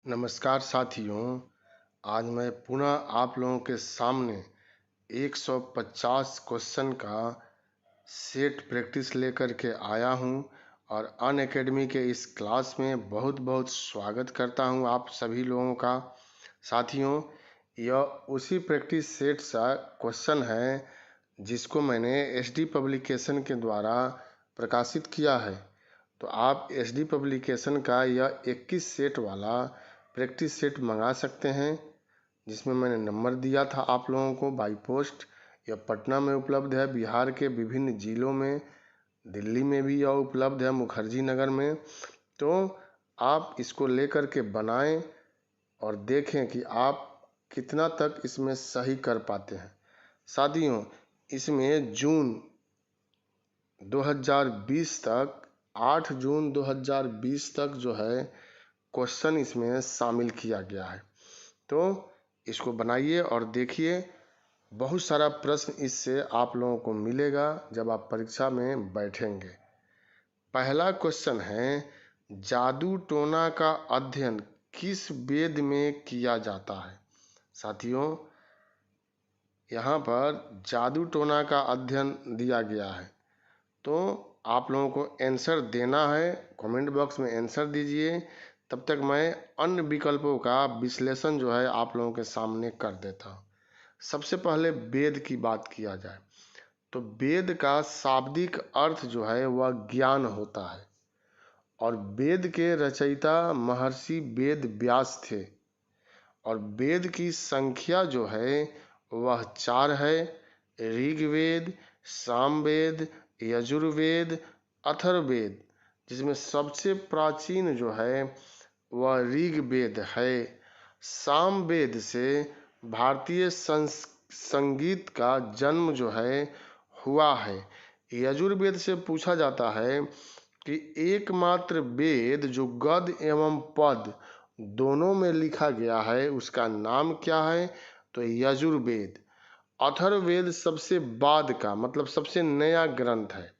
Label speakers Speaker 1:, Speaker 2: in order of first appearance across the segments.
Speaker 1: नमस्कार साथियों। आज मैं पुनः आप लोगों के सामने 150 क्वेश्चन का सेट प्रैक्टिस लेकर के आया हूं और अनअकैडमी के इस क्लास में बहुत बहुत स्वागत करता हूं आप सभी लोगों का। साथियों, यह उसी प्रैक्टिस सेट सा क्वेश्चन है जिसको मैंने एसडी पब्लिकेशन के द्वारा प्रकाशित किया है। तो आप एसडी पब्लिकेशन का यह 21 सेट वाला प्रैक्टिस सेट मंगा सकते हैं, जिसमें मैंने नंबर दिया था आप लोगों को बाई पोस्ट। यह पटना में उपलब्ध है, बिहार के विभिन्न जिलों में, दिल्ली में भी यह उपलब्ध है, मुखर्जी नगर में। तो आप इसको लेकर के बनाएं और देखें कि आप कितना तक इसमें सही कर पाते हैं। साथियों, इसमें जून 2020 तक 8 जून 2020 तक जो है क्वेश्चन इसमें शामिल किया गया है। तो इसको बनाइए और देखिए, बहुत सारा प्रश्न इससे आप लोगों को मिलेगा जब आप परीक्षा में बैठेंगे। पहला क्वेश्चन है, जादू टोना का अध्ययन किस वेद में किया जाता है। साथियों, यहाँ पर जादू टोना का अध्ययन दिया गया है, तो आप लोगों को आंसर देना है। कमेंट बॉक्स में आंसर दीजिए, तब तक मैं अन्य विकल्पों का विश्लेषण जो है आप लोगों के सामने कर देता हूँ। सबसे पहले वेद की बात किया जाए तो वेद का शाब्दिक अर्थ जो है वह ज्ञान होता है, और वेद के रचयिता महर्षि वेद व्यास थे, और वेद की संख्या जो है वह 4 है। ऋग्वेद, सामवेद, यजुर्वेद, अथर्ववेद, जिसमें सबसे प्राचीन जो है वह ऋग्वेद है। सामवेद से भारतीय संगीत का जन्म जो है हुआ है। यजुर्वेद से पूछा जाता है कि एकमात्र वेद जो गद एवं पद दोनों में लिखा गया है उसका नाम क्या है, तो यजुर्वेद। अथर्ववेद सबसे बाद का, मतलब सबसे नया ग्रंथ है।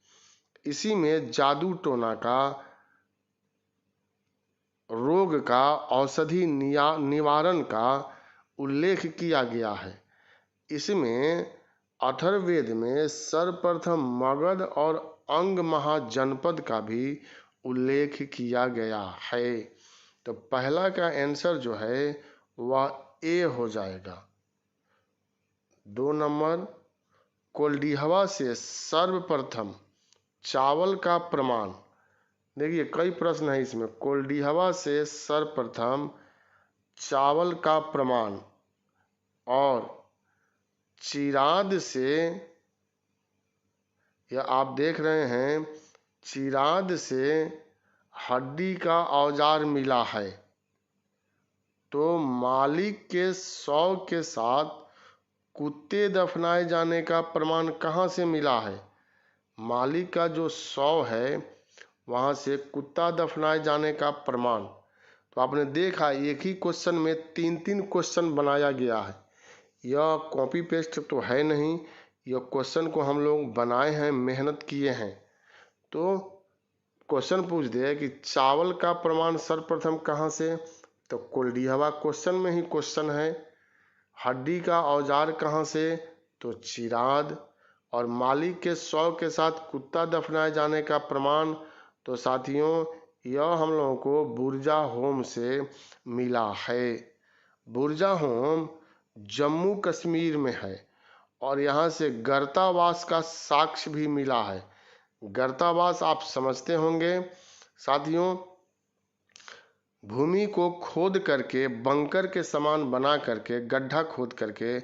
Speaker 1: इसी में जादू टोना का, रोग का औषधि निवारण का उल्लेख किया गया है। इसमें अथर्ववेद में सर्वप्रथम मगध और अंग महाजनपद का भी उल्लेख किया गया है। तो पहला का आंसर जो है वह ए हो जाएगा। 2 नंबर, कोल्डिहवा से सर्वप्रथम चावल का प्रमाण। देखिए, कई प्रश्न है इसमें। कोल्डिहवा से सर्वप्रथम चावल का प्रमाण, और चिराद से, यह आप देख रहे हैं, चिराद से हड्डी का औजार मिला है। तो मालिक के शव के साथ कुत्ते दफनाए जाने का प्रमाण कहाँ से मिला है। मालिक का जो शव है वहाँ से कुत्ता दफनाए जाने का प्रमाण। तो आपने देखा, एक ही क्वेश्चन में 3-3 क्वेश्चन बनाया गया है। यह कॉपी पेस्ट तो है नहीं, यह क्वेश्चन को हम लोग बनाए हैं, मेहनत किए हैं। तो क्वेश्चन पूछ दे कि चावल का प्रमाण सर्वप्रथम कहाँ से, तो कोल्डिहवा क्वेश्चन में ही क्वेश्चन है। हड्डी का औजार कहाँ से, तो चिराद। और मालिक के शव के साथ कुत्ता दफनाए जाने का प्रमाण, तो साथियों यह हम लोगों को बुर्जा होम से मिला है। बुर्जा होम जम्मू कश्मीर में है, और यहाँ से गर्तावास का साक्ष्य भी मिला है। गर्तावास आप समझते होंगे साथियों, भूमि को खोद करके बंकर के समान बना करके, गड्ढा खोद करके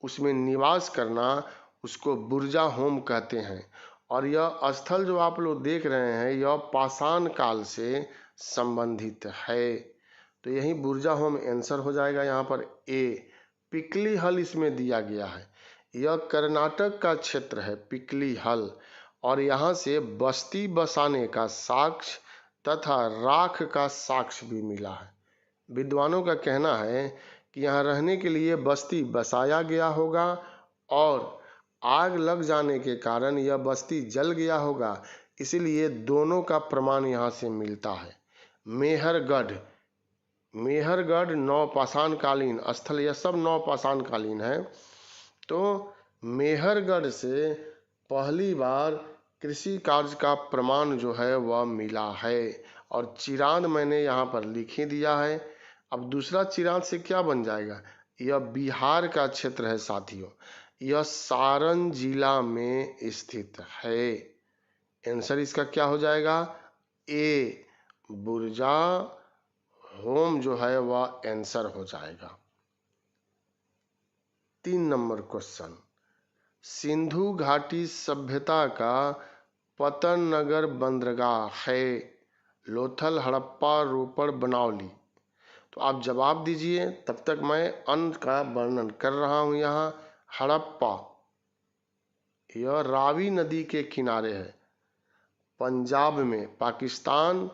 Speaker 1: उसमें निवास करना, उसको बुर्जा होम कहते हैं। और यह स्थल जो आप लोग देख रहे हैं यह पाषाण काल से संबंधित है। तो यही बुर्जा होम आंसर हो जाएगा यहाँ पर ए। पिकली हल इसमें दिया गया है। यह कर्नाटक का क्षेत्र है पिकली हल, और यहाँ से बस्ती बसाने का साक्ष्य तथा राख का साक्ष्य भी मिला है। विद्वानों का कहना है कि यहाँ रहने के लिए बस्ती बसाया गया होगा, और आग लग जाने के कारण यह बस्ती जल गया होगा, इसलिए दोनों का प्रमाण यहाँ से मिलता है। मेहरगढ़ मेहरगढ़ नवपाषाण कालीन स्थल, यह सब नवपाषाण कालीन है। तो मेहरगढ़ से पहली बार कृषि कार्य का प्रमाण जो है वह मिला है, और चिरांद मैंने यहाँ पर लिख ही दिया है। अब दूसरा चिरांद से क्या बन जाएगा, यह बिहार का क्षेत्र है साथियों, यह सारण जिला में स्थित है। आंसर इसका क्या हो जाएगा, ए बुर्जा होम जो है वह आंसर हो जाएगा। 3 नंबर क्वेश्चन, सिंधु घाटी सभ्यता का पतन नगर बंदरगाह है, लोथल, हड़प्पा, रोपड़, बनावली। तो आप जवाब दीजिए, तब तक मैं अन्य का वर्णन कर रहा हूं। यहाँ हड़प्पा, यह रावी नदी के किनारे है, पंजाब में, पाकिस्तान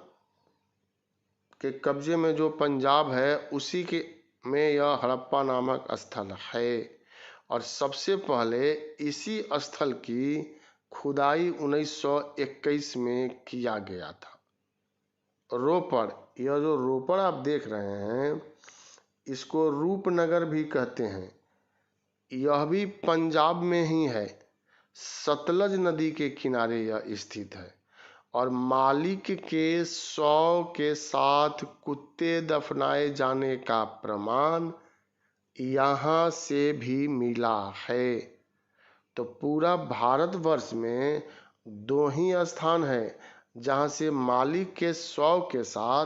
Speaker 1: के कब्जे में जो पंजाब है उसी के में यह हड़प्पा नामक स्थल है। और सबसे पहले इसी स्थल की खुदाई 1921 में किया गया था। रोपड़, यह जो रोपड़ आप देख रहे हैं इसको रूपनगर भी कहते हैं, यह भी पंजाब में ही है, सतलज नदी के किनारे यह स्थित है। और मालिक के शव के साथ कुत्ते दफनाए जाने का प्रमाण यहाँ से भी मिला है। तो पूरा भारतवर्ष में 2 ही स्थान है जहाँ से मालिक के शव के साथ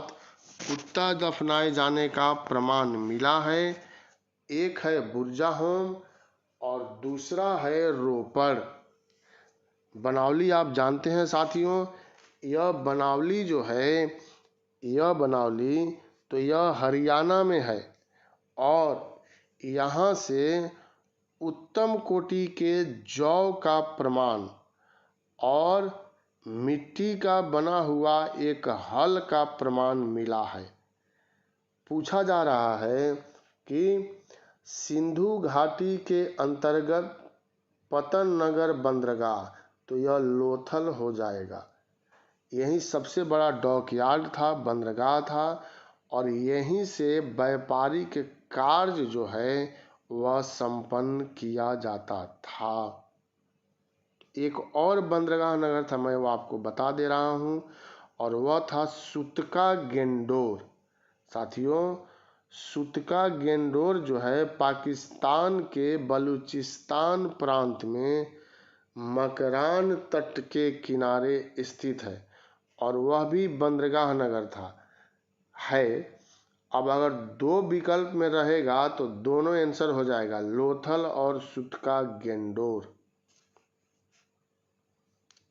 Speaker 1: कुत्ता दफनाए जाने का प्रमाण मिला है। एक है बुर्जा होम और दूसरा है रोपड़। बनावली आप जानते हैं साथियों, यह बनावली जो है, यह बनावली तो यह हरियाणा में है, और यहाँ से उत्तम कोटि के जौ का प्रमाण और मिट्टी का बना हुआ एक हल का प्रमाण मिला है। पूछा जा रहा है कि सिंधु घाटी के अंतर्गत पतन नगर बंदरगाह, तो यह लोथल हो जाएगा। यही सबसे बड़ा डॉकयार्ड था, बंदरगाह था, और यहीं से व्यापारिक कार्य जो है वह संपन्न किया जाता था। एक और बंदरगाह नगर था, मैं वो आपको बता दे रहा हूं, और वह था सुतका गेंडोर। साथियों, सुतका गेंडोर जो है पाकिस्तान के बलूचिस्तान प्रांत में मकरान तट के किनारे स्थित है, और वह भी बंदरगाह नगर था है। अब अगर 2 विकल्प में रहेगा तो दोनों आंसर हो जाएगा, लोथल और सुतका गेंडोर।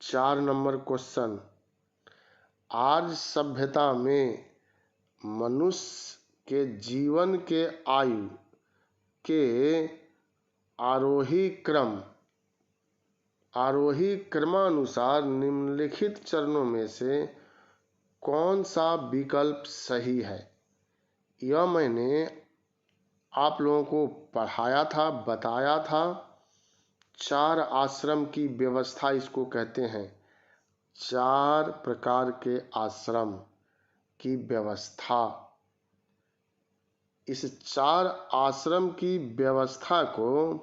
Speaker 1: 4 नंबर क्वेश्चन, आर्य सभ्यता में मनुष्य के जीवन के आयु के आरोही क्रमानुसार निम्नलिखित चरणों में से कौन सा विकल्प सही है। यह मैंने आप लोगों को पढ़ाया था, बताया था। 4 आश्रम की व्यवस्था इसको कहते हैं, 4 प्रकार के आश्रम की व्यवस्था। इस 4 आश्रम की व्यवस्था को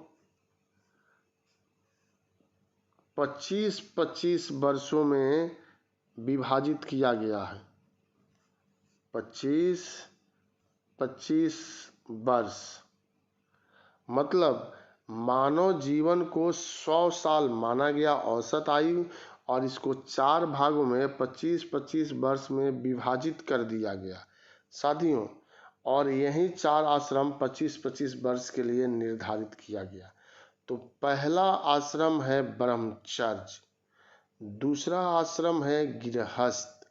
Speaker 1: 25-25 वर्षों में विभाजित किया गया है। 25-25 वर्ष मतलब मानव जीवन को 100 साल माना गया औसत आयु, और इसको 4 भागों में 25-25 वर्ष में विभाजित कर दिया गया साथियों। और यही 4 आश्रम 25-25 वर्ष के लिए निर्धारित किया गया। तो पहला आश्रम है ब्रह्मचर्य, दूसरा आश्रम है गृहस्थ,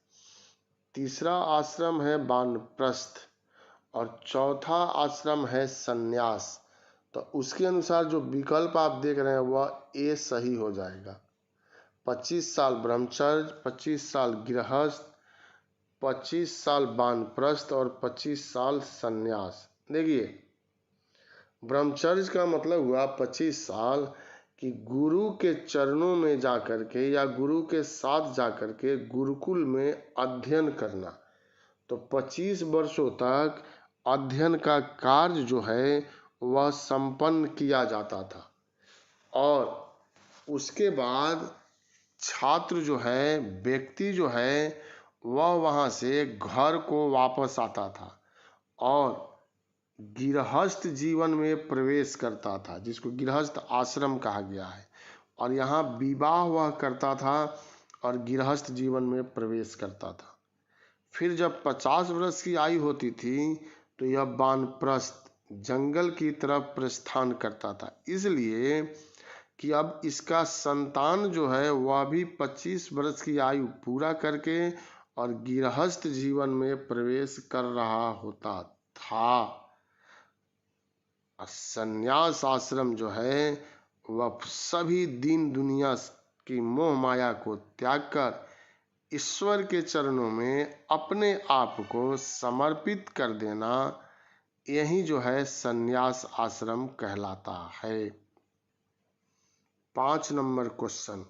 Speaker 1: तीसरा आश्रम है वानप्रस्थ, और चौथा आश्रम है संन्यास। तो उसके अनुसार जो विकल्प आप देख रहे हैं वह ए सही हो जाएगा। 25 साल ब्रह्मचर्य, 25 साल गृहस्थ, 25 साल वानप्रस्थ और 25 साल संन्यास। देखिए, ब्रह्मचर्य का मतलब हुआ 25 साल कि गुरु के चरणों में जाकर के या गुरु के साथ जाकर के गुरुकुल में अध्ययन करना। तो 25 वर्षों तक अध्ययन का कार्य जो है वह संपन्न किया जाता था और उसके बाद छात्र जो है, व्यक्ति जो है, वह वहाँ से घर को वापस आता था और गृहस्थ जीवन में प्रवेश करता था, जिसको गृहस्थ आश्रम कहा गया है। और यहाँ विवाह वह करता था और गृहस्थ जीवन में प्रवेश करता था। फिर जब 50 वर्ष की आयु होती थी तो यह वानप्रस्थ जंगल की तरफ प्रस्थान करता था, इसलिए कि अब इसका संतान जो है वह भी 25 वर्ष की आयु पूरा करके और गृहस्थ जीवन में प्रवेश कर रहा होता था। संन्यास आश्रम जो है वह सभी दीन दुनिया की मोह माया को त्याग कर ईश्वर के चरणों में अपने आप को समर्पित कर देना, यही जो है संन्यास आश्रम कहलाता है। 5 नंबर क्वेश्चन,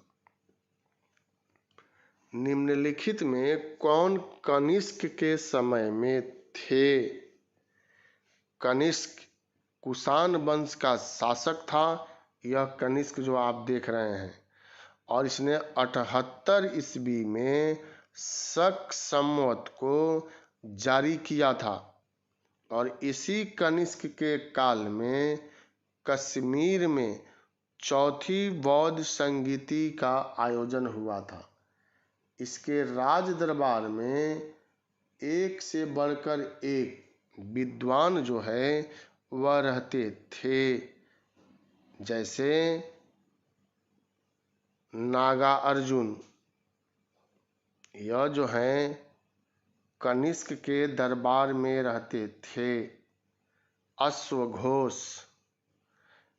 Speaker 1: निम्नलिखित में कौन कनिष्क के समय में थे? कनिष्क कुषाण वंश का शासक था। यह कनिष्क जो आप देख रहे हैं, और इसने 78 ईस्वी में शक संवत को जारी किया था और इसी कनिष्क के काल में कश्मीर में चौथी बौद्ध संगीति का आयोजन हुआ था। इसके राज दरबार में एक से बढ़कर एक विद्वान जो है वह रहते थे, जैसे नागार्जुन। यह जो है कनिष्क के दरबार में रहते थे। अश्वघोष,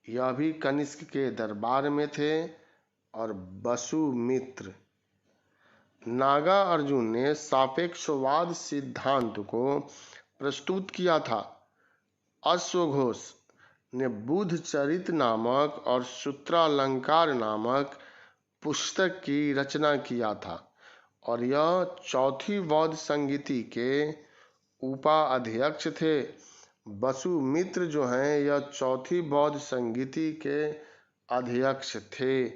Speaker 1: यह भी कनिष्क के दरबार में थे। और वसुमित्र। नागार्जुन ने सापेक्षवाद सिद्धांत को प्रस्तुत किया था। अश्वघोष ने बुद्ध चरित नामक और सूत्रालंकार नामक पुस्तक की रचना किया था और यह चौथी बौद्ध संगीति के उपाध्यक्ष थे। वसुमित्र जो हैं यह चौथी बौद्ध संगीति के अध्यक्ष थे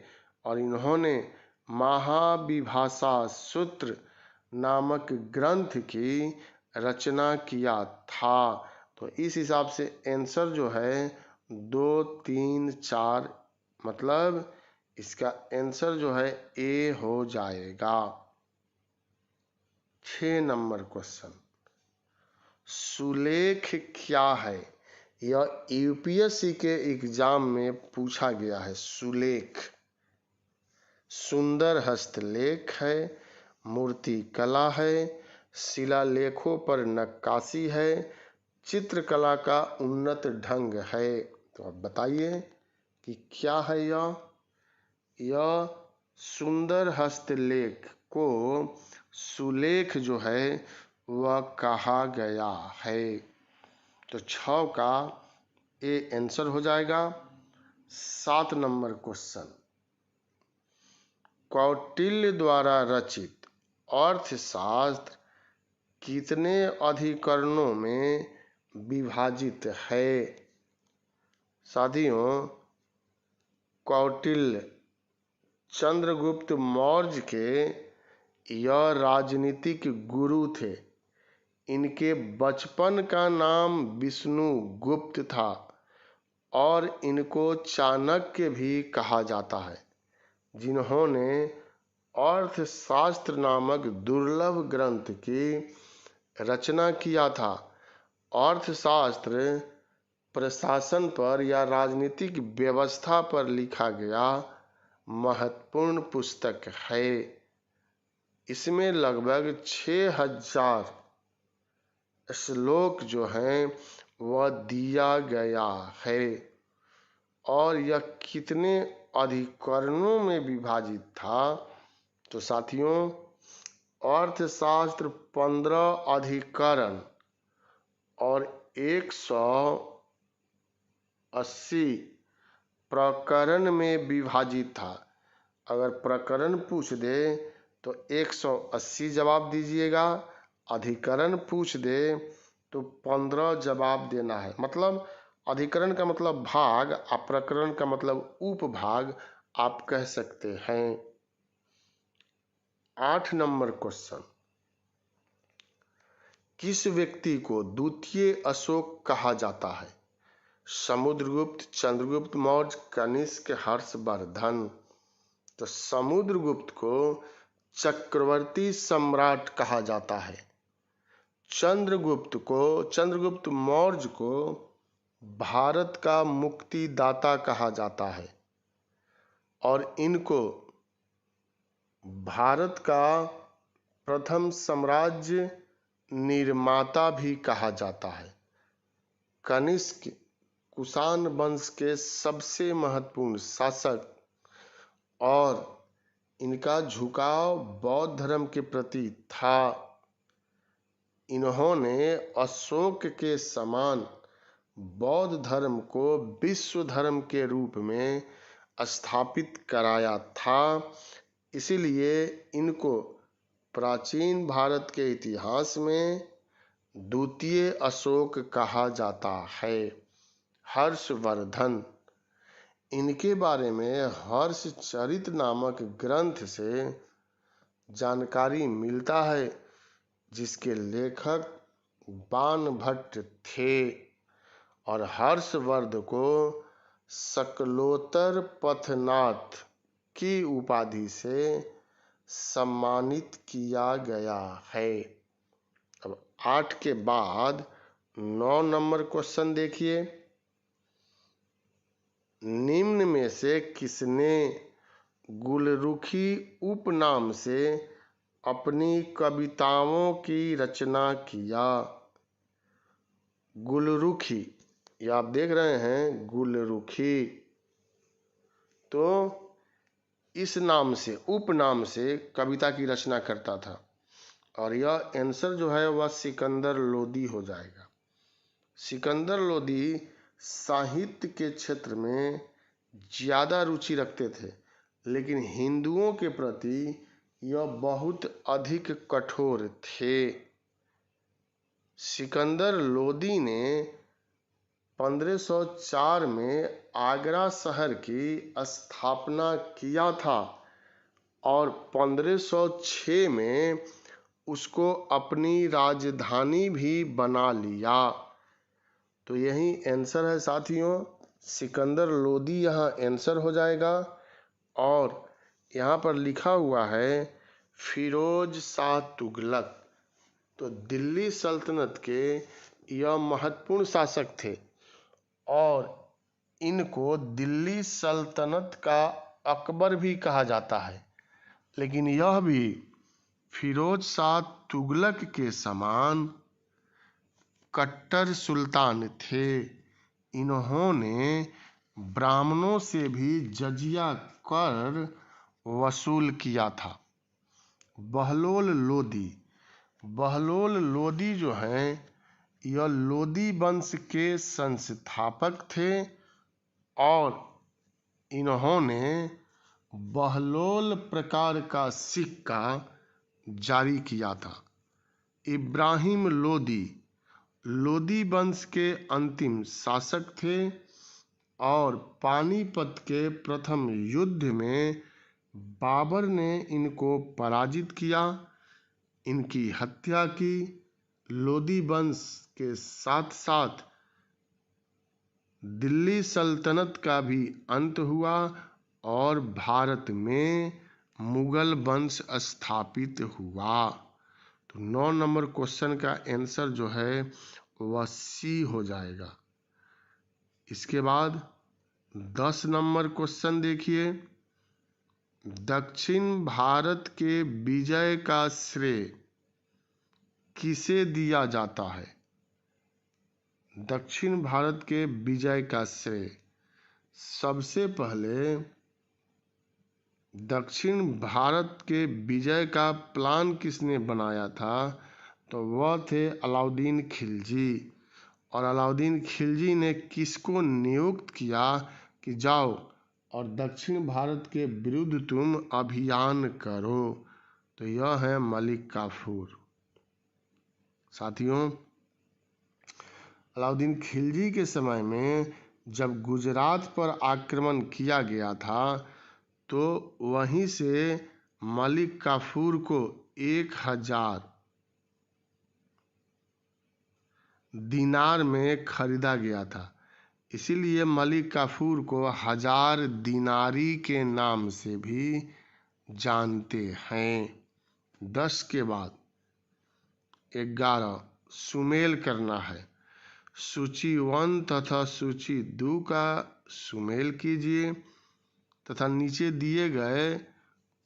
Speaker 1: और इन्होंने महाविभाषा सूत्र नामक ग्रंथ की रचना किया था। तो इस हिसाब से आंसर जो है 2, 3, 4, मतलब इसका आंसर जो है ए हो जाएगा। 6 नंबर क्वेश्चन, सुलेख क्या है? यह यूपीएससी के एग्जाम में पूछा गया है। सुलेख सुंदर हस्तलेख है, मूर्ति कला है, शिलालेखों पर नक्काशी है, चित्रकला का उन्नत ढंग है। तो अब बताइए कि क्या है यह सुंदर हस्तलेख को सुलेख जो है वह कहा गया है। तो 6 का ए आंसर हो जाएगा। 7 नंबर क्वेश्चन, कौटिल्य द्वारा रचित अर्थशास्त्र कितने अधिकरणों में विभाजित है? साथियों, कौटिल्य चंद्रगुप्त मौर्य के यह राजनीतिक गुरु थे। इनके बचपन का नाम विष्णुगुप्त था और इनको चाणक्य भी कहा जाता है, जिन्होंने अर्थशास्त्र नामक दुर्लभ ग्रंथ की रचना किया था। अर्थशास्त्र प्रशासन पर या राजनीतिक व्यवस्था पर लिखा गया महत्वपूर्ण पुस्तक है। इसमें लगभग 6000 श्लोक जो हैं वह दिया गया है और यह कितने अधिकरणों में विभाजित था? तो साथियों, अर्थशास्त्र 15 अधिकरण और 180 प्रकरण में विभाजित था। अगर प्रकरण पूछ दे तो 180 जवाब दीजिएगा, अधिकरण पूछ दे तो 15 जवाब देना है। मतलब अधिकरण का मतलब भाग, प्रकरण का मतलब उपभाग आप कह सकते हैं। 8 नंबर क्वेश्चन, किस व्यक्ति को द्वितीय अशोक कहा जाता है? समुद्रगुप्त, चंद्रगुप्त मौर्य, कनिष्क, हर्षवर्धन। तो समुद्रगुप्त को चक्रवर्ती सम्राट कहा जाता है। चंद्रगुप्त मौर्य को भारत का मुक्तिदाता कहा जाता है और इनको भारत का प्रथम साम्राज्य निर्माता भी कहा जाता है। कनिष्क कुषाण वंश के सबसे महत्वपूर्ण शासक और इनका झुकाव बौद्ध धर्म के प्रति था। इन्होंने अशोक के समान बौद्ध धर्म को विश्व धर्म के रूप में स्थापित कराया था। इसीलिए इनको प्राचीन भारत के इतिहास में द्वितीय अशोक कहा जाता है। हर्षवर्धन, इनके बारे में हर्षचरित नामक ग्रंथ से जानकारी मिलता है, जिसके लेखक बाणभट्ट थे और हर्षवर्धन को शकलोत्तर पथनाथ की उपाधि से सम्मानित किया गया है। अब 8 के बाद 9 नंबर क्वेश्चन देखिए, निम्न में से किसने गुलरुखी उपनाम से अपनी कविताओं की रचना किया? गुलरुखी, ये आप देख रहे हैं गुलरुखी, तो इस नाम से, उपनाम से कविता की रचना करता था और यह आंसर जो है वह सिकंदर लोदी हो जाएगा। सिकंदर लोदी साहित्य के क्षेत्र में ज़्यादा रुचि रखते थे, लेकिन हिंदुओं के प्रति यह बहुत अधिक कठोर थे। सिकंदर लोदी ने 1504 में आगरा शहर की स्थापना किया था और 1506 में उसको अपनी राजधानी भी बना लिया। तो यही आंसर है साथियों, सिकंदर लोदी यहाँ आंसर हो जाएगा। और यहाँ पर लिखा हुआ है फिरोज शाह तुगलक, तो दिल्ली सल्तनत के यह महत्वपूर्ण शासक थे और इनको दिल्ली सल्तनत का अकबर भी कहा जाता है, लेकिन यह भी फिरोज शाह तुगलक के समान कट्टर सुल्तान थे। इन्होंने ब्राह्मणों से भी जजिया कर वसूल किया था। बहलोल लोदी जो हैं, यह लोदी वंश के संस्थापक थे और इन्होंने बहलोल प्रकार का सिक्का जारी किया था। इब्राहिम लोदी वंश के अंतिम शासक थे और पानीपत के प्रथम युद्ध में बाबर ने इनको पराजित किया, इनकी हत्या की। लोदी वंश के साथ साथ दिल्ली सल्तनत का भी अंत हुआ और भारत में मुगल वंश स्थापित हुआ। तो 9 नंबर क्वेश्चन का आंसर जो है वह सी हो जाएगा। इसके बाद 10 नंबर क्वेश्चन देखिए, दक्षिण भारत के विजय का श्रेय किसे दिया जाता है? दक्षिण भारत के विजय का श्रेय सबसे पहले दक्षिण भारत के विजय का प्लान किसने बनाया था? तो वह थे अलाउद्दीन खिलजी। और अलाउद्दीन खिलजी ने किसको नियुक्त किया कि जाओ और दक्षिण भारत के विरुद्ध तुम अभियान करो? तो यह है मलिक काफूर। साथियों, अलाउद्दीन खिलजी के समय में जब गुजरात पर आक्रमण किया गया था तो वहीं से मलिक काफूर को 1000 दिनार में खरीदा गया था। इसीलिए मलिक काफूर को 1000 दिनारी के नाम से भी जानते हैं। 10 के बाद 11 सुमेल करना है। सूची 1 तथा सूची 2 का सुमेल कीजिए तथा नीचे दिए गए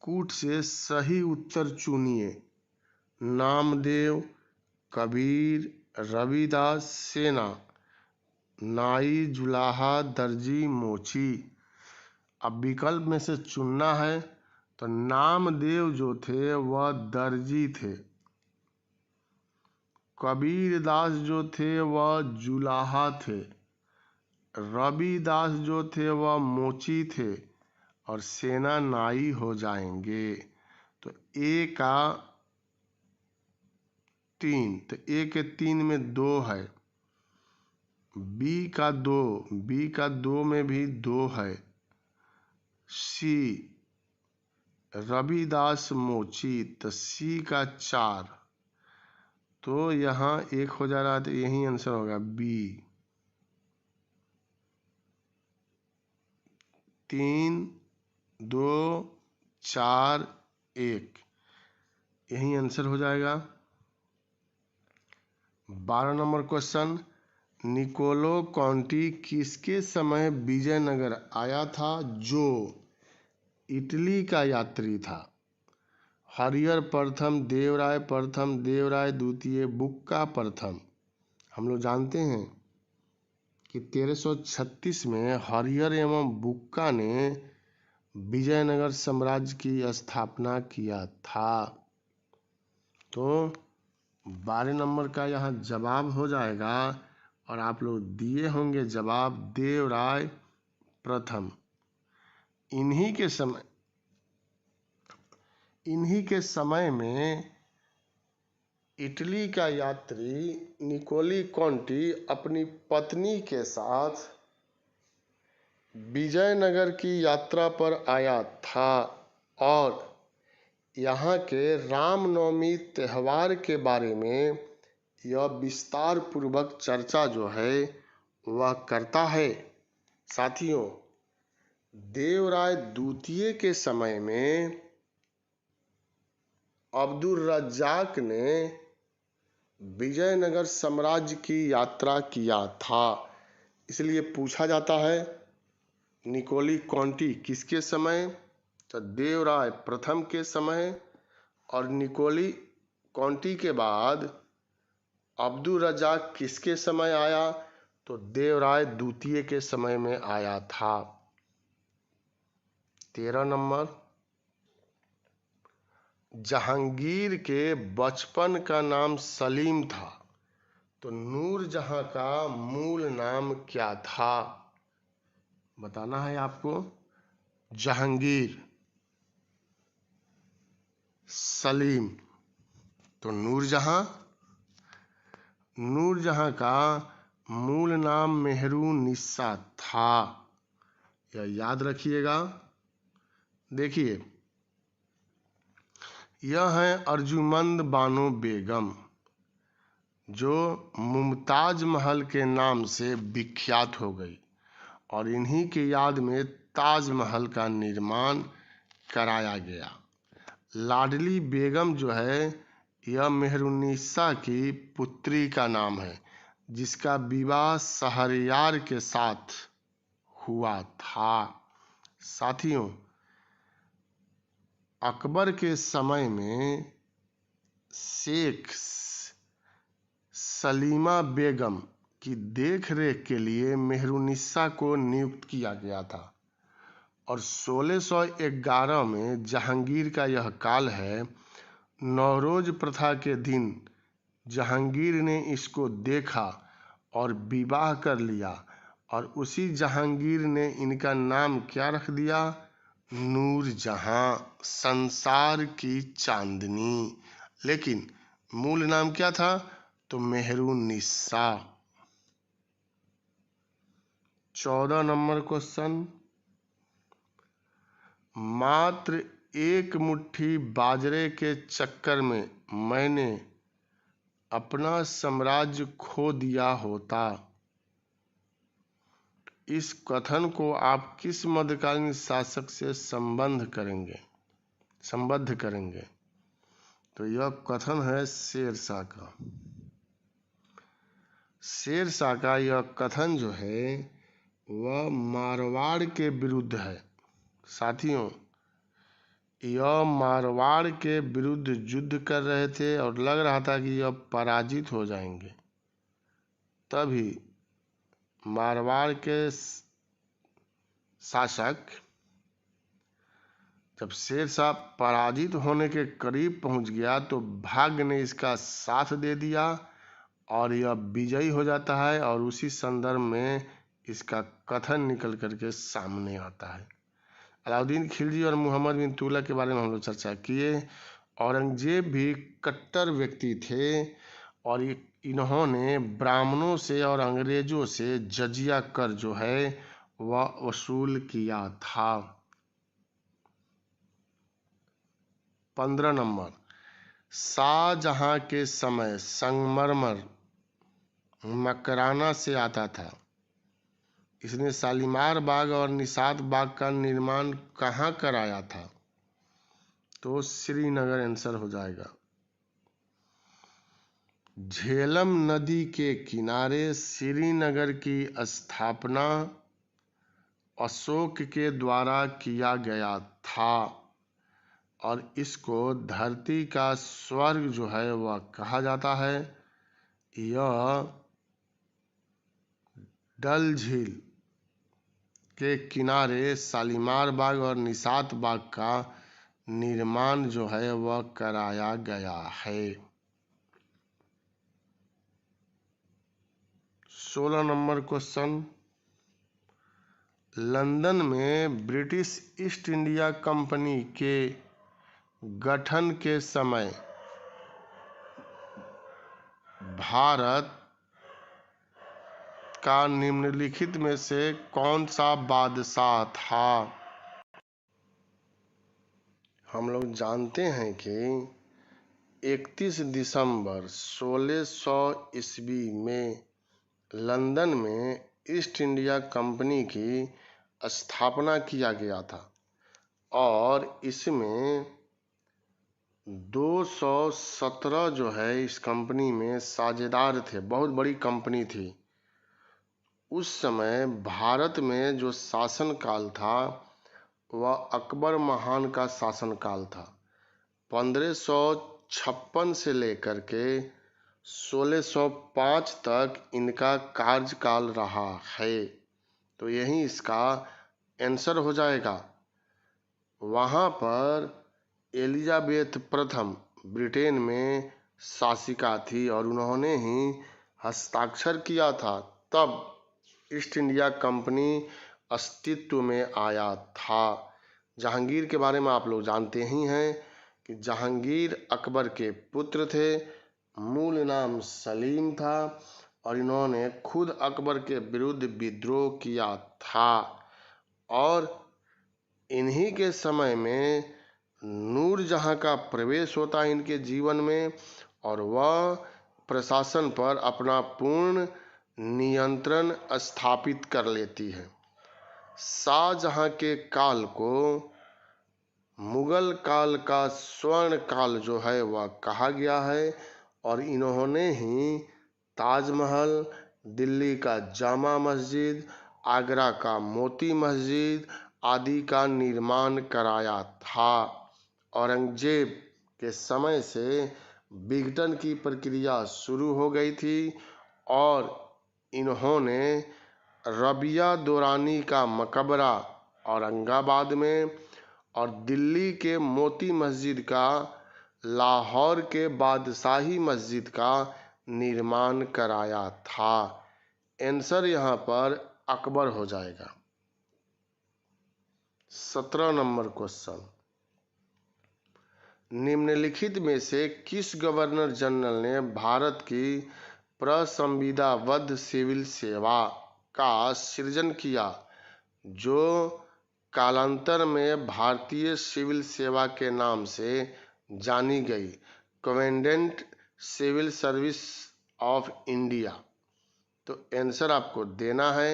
Speaker 1: कूट से सही उत्तर चुनिए। नामदेव, कबीर, रविदास, सेना, नाई, जुलाहा, दर्जी, मोची। अब विकल्प में से चुनना है तो नामदेव जो थे वह दर्जी थे, कबीर दास जो थे वह जुलाहा थे, रविदास जो थे वह मोची थे और सेना नाई हो जाएंगे। तो ए का 3, तो ए के 3 में 2 है। बी का 2 में भी 2 है। सी रविदास मोची, तो सी का 4। तो यहाँ 1 हो जा रहा है तो यही आंसर होगा बी। 3, 2, 4, 1 यही आंसर हो जाएगा। 12 नंबर क्वेश्चन, निकोलो कॉन्टी किसके समय विजयनगर आया था जो इटली का यात्री था? हरिहर प्रथम, देवराय प्रथम, देवराय द्वितीय, बुक्का प्रथम। हम लोग जानते हैं कि 1336 में हरिहर एवं बुक्का ने विजयनगर साम्राज्य की स्थापना किया था। तो 12 नंबर का यहाँ जवाब हो जाएगा और आप लोग दिए होंगे जवाब देवराय प्रथम। इन्हीं के समय में इटली का यात्री निकोलो कॉन्टी अपनी पत्नी के साथ विजयनगर की यात्रा पर आया था और यहाँ के रामनवमी त्यौहार के बारे में यह विस्तार पूर्वक चर्चा जो है वह करता है। साथियों, देवराय द्वितीय के समय में अब्दुल रज्जाक ने विजयनगर साम्राज्य की यात्रा किया था। इसलिए पूछा जाता है निकोलो कॉन्टी किसके समय? तो देवराय प्रथम के समय। और निकोलो कॉन्टी के बाद अब्दुल रज्जाक किसके समय आया? तो देवराय द्वितीय के समय में आया था। 13 नंबर, जहांगीर के बचपन का नाम सलीम था तो नूरजहां का मूल नाम क्या था? बताना है आपको। जहांगीर, सलीम, तो नूरजहां का मूल नाम मेहरुन्निसा था। यह याद रखिएगा। देखिए, यह है अर्जुमंद बानो बेगम जो मुमताज महल के नाम से विख्यात हो गई और इन्हीं के याद में ताजमहल का निर्माण कराया गया। लाडली बेगम जो है यह मेहरुन्निसा की पुत्री का नाम है जिसका विवाह शहरयार के साथ हुआ था। साथियों, अकबर के समय में शेख सलीमा बेगम की देखरेख के लिए मेहरुन्निसा को नियुक्त किया गया था और 1611 में जहांगीर का यह काल है। नौरोज प्रथा के दिन जहांगीर ने इसको देखा और विवाह कर लिया और उसी जहांगीर ने इनका नाम क्या रख दिया? नूरजहां, संसार की चांदनी। लेकिन मूल नाम क्या था? तो मेहरुन्निसा। 14 नंबर क्वेश्चन, मात्र एक मुट्ठी बाजरे के चक्कर में मैंने अपना साम्राज्य खो दिया होता। इस कथन को आप किस मध्यकालीन शासक से संबद्ध करेंगे? तो यह कथन है शेरशाह का। शेरशाह का यह कथन जो है वह मारवाड़ के विरुद्ध है। साथियों, यह मारवाड़ के विरुद्ध युद्ध कर रहे थे और लग रहा था कि यह पराजित हो जाएंगे। तभी मारवाड़ के शासक जब शेरशाह पराजित होने के करीब पहुंच गया तो भाग्य ने इसका साथ दे दिया और यह विजयी हो जाता है, और उसी संदर्भ में इसका कथन निकल करके सामने आता है। अलाउद्दीन खिलजी और मोहम्मद बिन तुगलक के बारे में हम लोग चर्चा किए। औरंगजेब भी कट्टर व्यक्ति थे और इन्होंने ब्राह्मणों से और अंग्रेजों से जजिया कर जो है वह वसूल किया था। 15 नंबर, शाहजहां के समय संगमरमर मकराना से आता था। इसने शालीमार बाग और निशात बाग का निर्माण कहाँ कराया था? तो श्रीनगर आंसर हो जाएगा। झेलम नदी के किनारे श्रीनगर की स्थापना अशोक के द्वारा किया गया था और इसको धरती का स्वर्ग जो है वह कहा जाता है। यह डल झील के किनारे शालीमार बाग और निशात बाग का निर्माण जो है वह कराया गया है। 16 नंबर क्वेश्चन, लंदन में ब्रिटिश ईस्ट इंडिया कंपनी के गठन के समय भारत का निम्नलिखित में से कौन सा बादशाह था? हम लोग जानते हैं कि 31 दिसंबर 1600 ईस्वी में लंदन में ईस्ट इंडिया कंपनी की स्थापना किया गया था और इसमें 217 जो है इस कंपनी में साझेदार थे। बहुत बड़ी कंपनी थी। उस समय भारत में जो शासनकाल था वह अकबर महान का शासनकाल था। 1556 से लेकर के 1605 तक इनका कार्यकाल रहा है। तो यही इसका आंसर हो जाएगा। वहाँ पर एलिजाबेथ प्रथम ब्रिटेन में शासिका थी और उन्होंने ही हस्ताक्षर किया था, तब ईस्ट इंडिया कंपनी अस्तित्व में आया था। जहांगीर के बारे में आप लोग जानते ही हैं कि जहांगीर अकबर के पुत्र थे। मूल नाम सलीम था और इन्होंने खुद अकबर के विरुद्ध विद्रोह किया था और इन्हीं के समय में नूरजहां का प्रवेश होता है इनके जीवन में और वह प्रशासन पर अपना पूर्ण नियंत्रण स्थापित कर लेती है। शाहजहां के काल को मुगल काल का स्वर्ण काल जो है वह कहा गया है और इन्होंने ही ताजमहल, दिल्ली का जामा मस्जिद, आगरा का मोती मस्जिद आदि का निर्माण कराया था। औरंगजेब के समय से विघटन की प्रक्रिया शुरू हो गई थी और इन्होंने रबिया दुरानी का मकबरा औरंगाबाद में और दिल्ली के मोती मस्जिद का लाहौर के बादशाही मस्जिद का निर्माण कराया था। आंसर यहाँ पर अकबर हो जाएगा। 17 नंबर क्वेश्चन, निम्नलिखित में से किस गवर्नर जनरल ने भारत की प्रसंविदाबद्ध सिविल सेवा का सृजन किया, जो कालांतर में भारतीय सिविल सेवा के नाम से जानी गई, commandant civil service of India. तो आंसर आपको देना है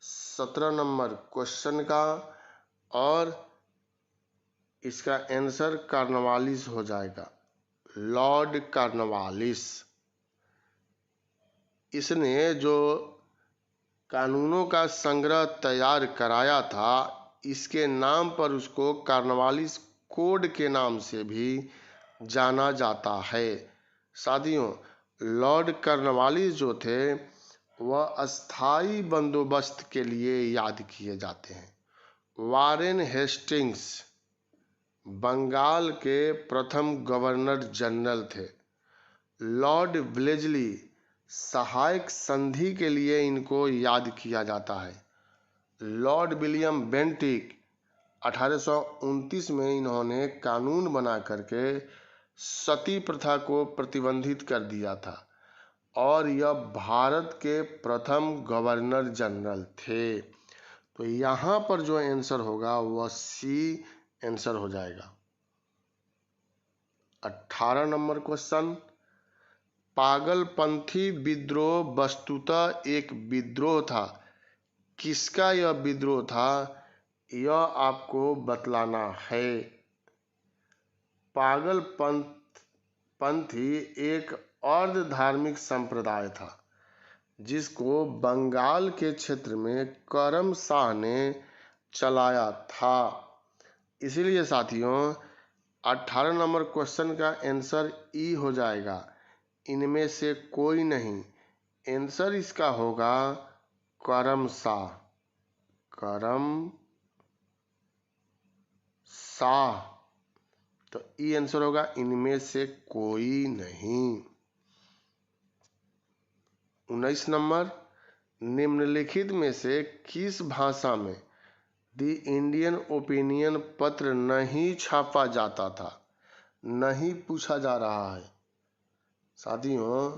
Speaker 1: 17 नंबर क्वेश्चन का, और इसका आंसर कॉर्नवालिस हो जाएगा, लॉर्ड कॉर्नवालिस। इसने जो कानूनों का संग्रह तैयार कराया था, इसके नाम पर उसको कॉर्नवालिस कोड के नाम से भी जाना जाता है। साथियों, लॉर्ड कॉर्नवालिस जो थे वह अस्थाई बंदोबस्त के लिए याद किए जाते हैं। वारेन हेस्टिंग्स बंगाल के प्रथम गवर्नर जनरल थे। लॉर्ड ब्लेजली सहायक संधि के लिए इनको याद किया जाता है। लॉर्ड विलियम बेंटिक 1829 में इन्होंने कानून बना करके सती प्रथा को प्रतिबंधित कर दिया था, और यह भारत के प्रथम गवर्नर जनरल थे। तो यहाँ पर जो आंसर होगा वह सी आंसर हो जाएगा। 18 नंबर क्वेश्चन, पागलपंथी विद्रोह वस्तुतः एक विद्रोह था। किसका यह विद्रोह था, यह आपको बतलाना है। पागलपंथी एक अर्ध धार्मिक संप्रदाय था, जिसको बंगाल के क्षेत्र में करम शाह ने चलाया था। इसलिए साथियों 18 नंबर क्वेश्चन का आंसर ई हो जाएगा, इनमें से कोई नहीं। आंसर इसका होगा करम शाह, करम शाह। तो ई आंसर होगा इनमें से कोई नहीं। 19 नंबर, निम्नलिखित में से किस भाषा में द इंडियन ओपिनियन पत्र नहीं छापा जाता था? नहीं पूछा जा रहा है। साथियों,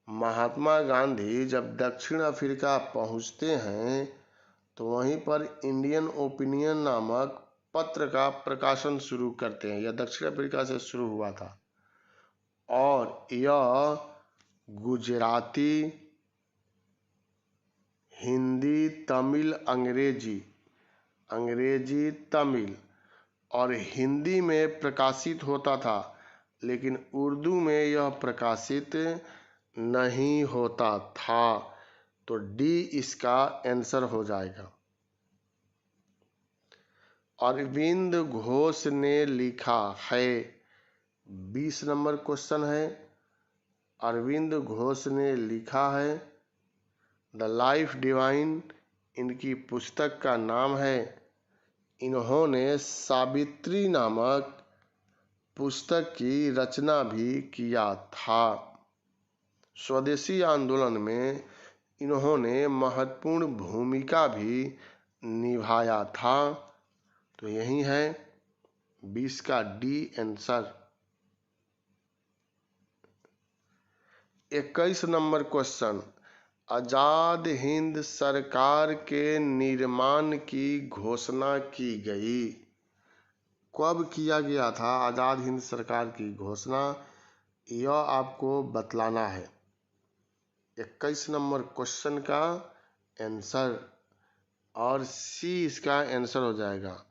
Speaker 1: महात्मा गांधी जब दक्षिण अफ्रीका पहुंचते हैं तो वहीं पर इंडियन ओपिनियन नामक पत्र का प्रकाशन शुरू करते हैं। यह दक्षिण अफ्रीका से शुरू हुआ था, और यह गुजराती, हिंदी, तमिल, अंग्रेजी, तमिल और हिंदी में प्रकाशित होता था, लेकिन उर्दू में यह प्रकाशित नहीं होता था। तो डी इसका आंसर हो जाएगा। अरविंद घोष ने लिखा है। 20 नंबर क्वेश्चन है, अरविंद घोष ने लिखा है द लाइफ डिवाइन, इनकी पुस्तक का नाम है। इन्होंने सावित्री नामक पुस्तक की रचना भी किया था। स्वदेशी आंदोलन में इन्होंने महत्वपूर्ण भूमिका भी निभाया था। तो यही है 20 का D answer. 21 number question, Azad Hind सरकार के निर्माण की घोषणा की गई। कब किया गया था आजाद हिंद सरकार की घोषणा, यह आपको बतलाना है। 21 नंबर क्वेश्चन का आंसर, और सी इसका आंसर हो जाएगा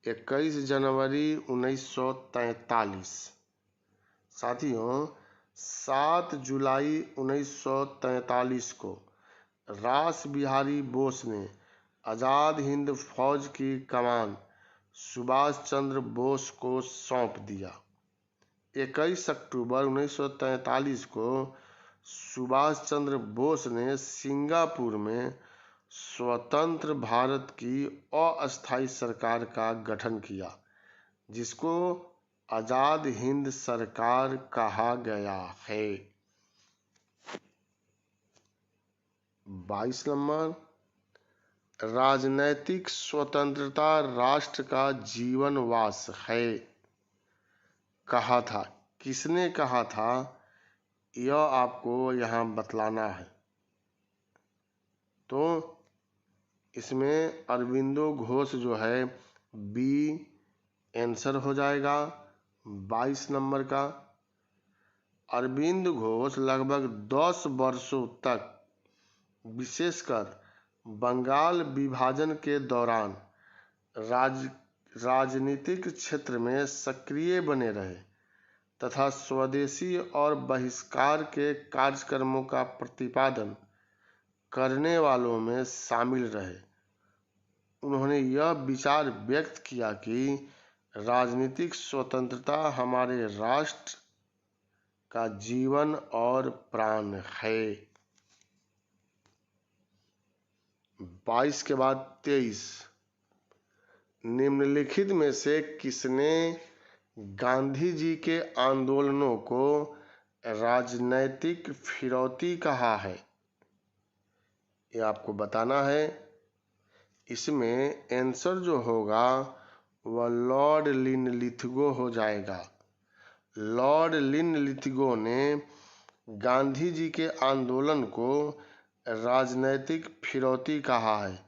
Speaker 1: 21 जनवरी 1943। साथियों, 7 जुलाई 1943 को रास बिहारी बोस ने आजाद हिंद फौज की कमान सुभाष चंद्र बोस को सौंप दिया। 21 अक्टूबर 1943 को सुभाष चंद्र बोस ने सिंगापुर में स्वतंत्र भारत की अस्थायी सरकार का गठन किया, जिसको आजाद हिंद सरकार कहा गया है। 22 नंबर, राजनैतिक स्वतंत्रता राष्ट्र का जीवनवास है। कहा था, किसने कहा था, यह आपको यहाँ बतलाना है। तो इसमें अरविंदो घोष जो है बी आंसर हो जाएगा 22 नंबर का। अरविंद घोष लगभग 10 वर्षों तक विशेषकर बंगाल विभाजन के दौरान राजनीतिक क्षेत्र में सक्रिय बने रहे तथा स्वदेशी और बहिष्कार के कार्यक्रमों का प्रतिपादन करने वालों में शामिल रहे। उन्होंने यह विचार व्यक्त किया कि राजनीतिक स्वतंत्रता हमारे राष्ट्र का जीवन और प्राण है। 22 के बाद 23, निम्नलिखित में से किसने गांधी जी के आंदोलनों को राजनैतिक फिरौती कहा है? ये आपको बताना है। इसमें आंसर जो होगा वह लॉर्ड लिनलिथगो हो जाएगा। लॉर्ड लिनलिथगो ने गांधी जी के आंदोलन को राजनैतिक फिरौती कहा है।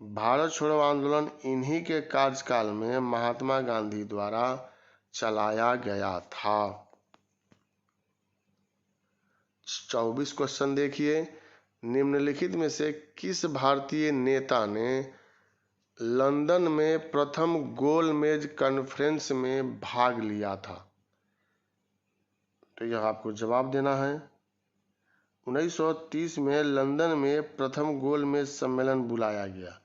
Speaker 1: भारत छोड़ो आंदोलन इन्हीं के कार्यकाल में महात्मा गांधी द्वारा चलाया गया था। 24 क्वेश्चन देखिए, निम्नलिखित में से किस भारतीय नेता ने लंदन में प्रथम गोलमेज कॉन्फ्रेंस में भाग लिया था? तो यह आपको जवाब देना है। 1930 में लंदन में प्रथम गोलमेज सम्मेलन बुलाया गया।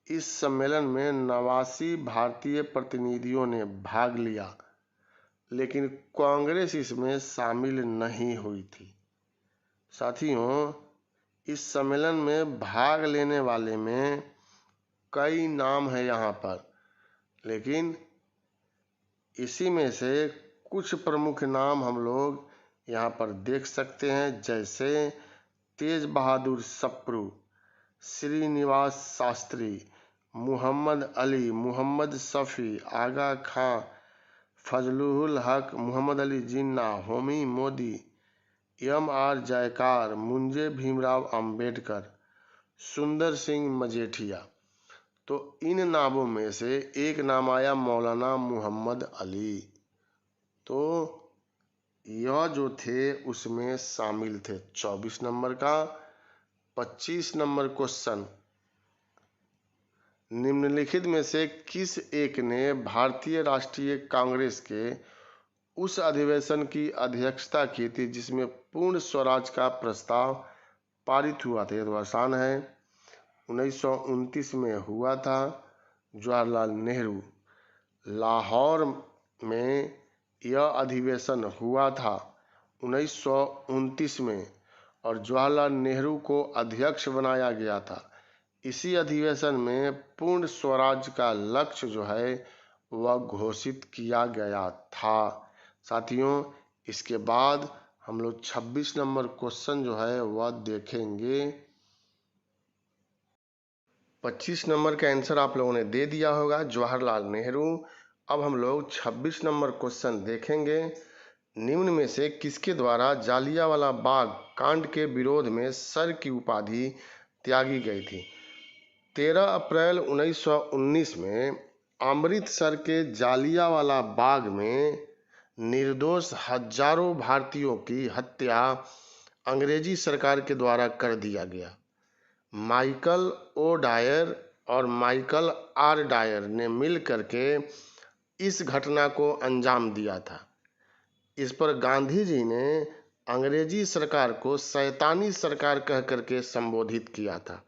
Speaker 1: इस सम्मेलन में 89 भारतीय प्रतिनिधियों ने भाग लिया, लेकिन कांग्रेस इसमें शामिल नहीं हुई थी। साथियों, इस सम्मेलन में भाग लेने वाले में कई नाम है यहाँ पर, लेकिन इसी में से कुछ प्रमुख नाम हम लोग यहाँ पर देख सकते हैं, जैसे तेज बहादुर सप्रू, श्रीनिवास शास्त्री, मोहम्मद अली, मोहम्मद शफी, आगा खां, फजलुल हक, मोहम्मद अली जिन्ना, होमी मोदी, M.R. जयकार, मुंजे भीमराव अंबेडकर, सुंदर सिंह मजेठिया। तो इन नामों में से एक नाम आया मौलाना मोहम्मद अली। तो यह जो थे उसमें शामिल थे। 24 नंबर का 25 नंबर क्वेश्चन, निम्नलिखित में से किस एक ने भारतीय राष्ट्रीय कांग्रेस के उस अधिवेशन की अध्यक्षता की थी जिसमें पूर्ण स्वराज का प्रस्ताव पारित हुआ था? ये तो आसान है। 1929 में हुआ था। जवाहरलाल नेहरू। लाहौर में यह अधिवेशन हुआ था 1929 में और जवाहरलाल नेहरू को अध्यक्ष बनाया गया था। इसी अधिवेशन में पूर्ण स्वराज का लक्ष्य जो है वह घोषित किया गया था। साथियों, इसके बाद हम लोग 26 नंबर क्वेश्चन जो है वह देखेंगे। 25 नंबर का आंसर आप लोगों ने दे दिया होगा, जवाहरलाल नेहरू। अब हम लोग 26 नंबर क्वेश्चन देखेंगे। निम्न में से किसके द्वारा जालियांवाला बाग कांड के विरोध में सर की उपाधि त्यागी गई थी? 13 अप्रैल 1919 में अमृतसर के जालियांवाला बाग में निर्दोष हजारों भारतीयों की हत्या अंग्रेजी सरकार के द्वारा कर दिया गया। माइकल ओ डायर और माइकल आर डायर ने मिल करके इस घटना को अंजाम दिया था। इस पर गांधी जी ने अंग्रेजी सरकार को शैतानी सरकार कह करके संबोधित किया था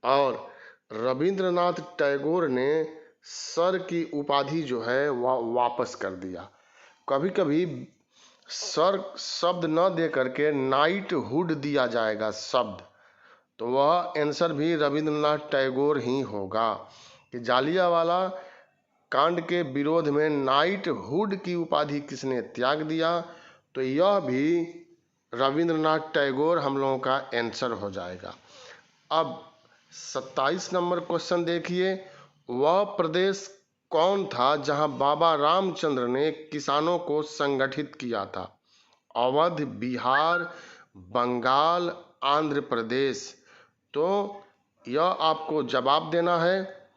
Speaker 1: और रविंद्रनाथ टैगोर ने सर की उपाधि जो है वह वापस कर दिया। कभी कभी सर शब्द न दे करके नाइट हुड दिया जाएगा शब्द, तो वह आंसर भी रविंद्रनाथ टैगोर ही होगा कि जालियांवाला कांड के विरोध में नाइट हुड की उपाधि किसने त्याग दिया, तो यह भी रविंद्रनाथ टैगोर हम लोगों का आंसर हो जाएगा। अब 27 नंबर क्वेश्चन देखिए, वह प्रदेश कौन था जहां बाबा रामचंद्र ने किसानों को संगठित किया था? अवध, बिहार, बंगाल, आंध्र प्रदेश। तो यह आपको जवाब देना है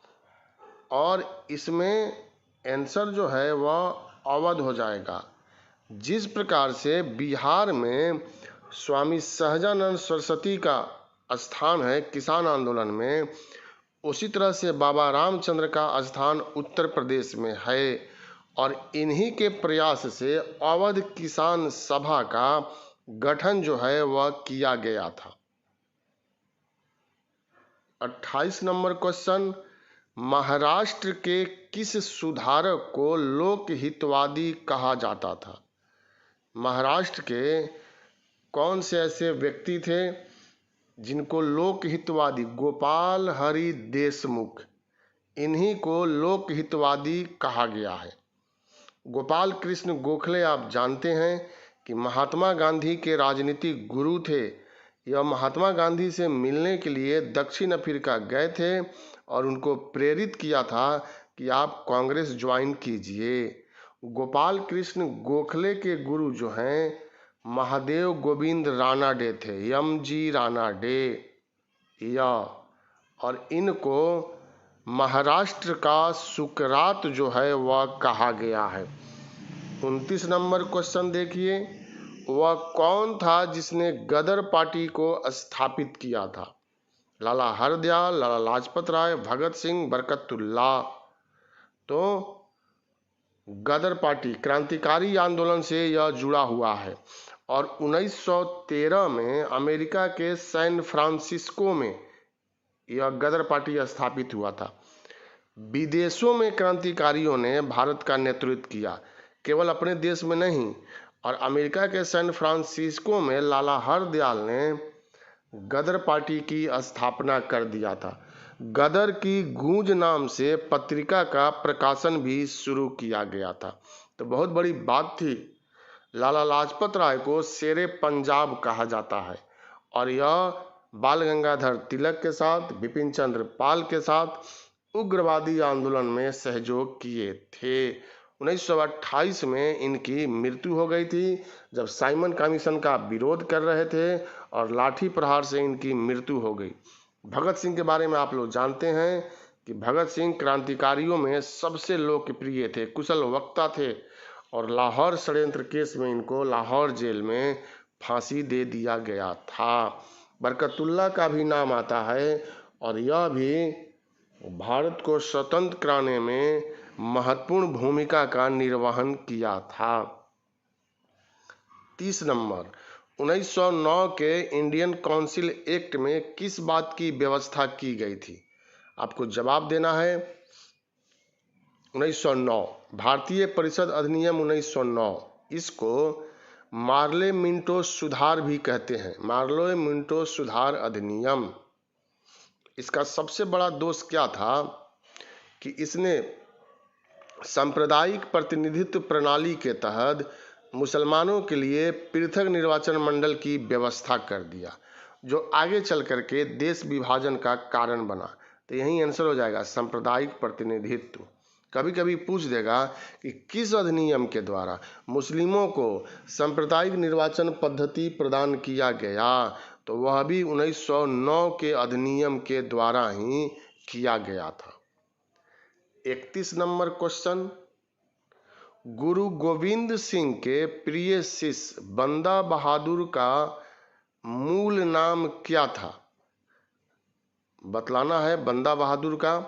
Speaker 1: और इसमें आंसर जो है वह अवध हो जाएगा। जिस प्रकार से बिहार में स्वामी सहजानंद सरस्वती का स्थान है किसान आंदोलन में, उसी तरह से बाबा रामचंद्र का स्थान उत्तर प्रदेश में है और इन्हीं के प्रयास से अवध किसान सभा का गठन जो है वह किया गया था। 28 नंबर क्वेश्चन, महाराष्ट्र के किस सुधारक को लोक हितवादी कहा जाता था? महाराष्ट्र के कौन से ऐसे व्यक्ति थे जिनको लोक हितवादी, गोपाल हरि देशमुख, इन्हीं को लोक हितवादी कहा गया है। गोपाल कृष्ण गोखले आप जानते हैं कि महात्मा गांधी के राजनीतिक गुरु थे। यह महात्मा गांधी से मिलने के लिए दक्षिण अफ्रीका गए थे और उनको प्रेरित किया था कि आप कांग्रेस ज्वाइन कीजिए। गोपाल कृष्ण गोखले के गुरु जो हैं महादेव गोविंद रानाडे थे, एम.जी. रानाडे या, और इनको महाराष्ट्र का सुकरात जो है वह कहा गया है। 29 नंबर क्वेश्चन देखिए, वह कौन था जिसने गदर पार्टी को स्थापित किया था? लाला हरदयाल, लाला लाजपत राय, भगत सिंह, बरकतुल्ला। तो गदर पार्टी क्रांतिकारी आंदोलन से यह जुड़ा हुआ है और 1913 में अमेरिका के सैन फ्रांसिस्को में यह गदर पार्टी स्थापित हुआ था। विदेशों में क्रांतिकारियों ने भारत का नेतृत्व किया, केवल अपने देश में नहीं, और अमेरिका के सैन फ्रांसिस्को में लाला हरदयाल ने गदर पार्टी की स्थापना कर दिया था। गदर की गूंज नाम से पत्रिका का प्रकाशन भी शुरू किया गया था। तो बहुत बड़ी बात थी। लाला लाजपत राय को शेरे पंजाब कहा जाता है और यह बाल गंगाधर तिलक के साथ, बिपिन चंद्र पाल के साथ उग्रवादी आंदोलन में सहयोग किए थे। 1928 में इनकी मृत्यु हो गई थी जब साइमन कमीशन का विरोध कर रहे थे और लाठी प्रहार से इनकी मृत्यु हो गई। भगत सिंह के बारे में आप लोग जानते हैं कि भगत सिंह क्रांतिकारियों में सबसे लोकप्रिय थे, कुशल वक्ता थे और लाहौर षड्यंत्र केस में इनको लाहौर जेल में फांसी दे दिया गया था। बरकतुल्ला का भी नाम आता है और यह भी भारत को स्वतंत्र कराने में महत्वपूर्ण भूमिका का निर्वहन किया था। 30 नंबर, 1909 के इंडियन काउंसिल एक्ट में किस बात की व्यवस्था की गई थी? आपको जवाब देना है। 1909 भारतीय परिषद अधिनियम 1909, इसको मार्ले मिंटो सुधार भी कहते हैं, मार्ले मिंटो सुधार अधिनियम। इसका सबसे बड़ा दोष क्या था कि इसने सांप्रदायिक प्रतिनिधित्व प्रणाली के तहत मुसलमानों के लिए पृथक निर्वाचन मंडल की व्यवस्था कर दिया, जो आगे चल करके देश विभाजन का कारण बना। तो यही आंसर हो जाएगा, सांप्रदायिक प्रतिनिधित्व। कभी कभी पूछ देगा कि किस अधिनियम के द्वारा मुस्लिमों को सांप्रदायिक निर्वाचन पद्धति प्रदान किया गया, तो वह भी 1909 के अधिनियम के द्वारा ही किया गया था। 31 नंबर क्वेश्चन, गुरु गोविंद सिंह के प्रिय शिष्य बंदा बहादुर का मूल नाम क्या था? बतलाना है बंदा बहादुर का।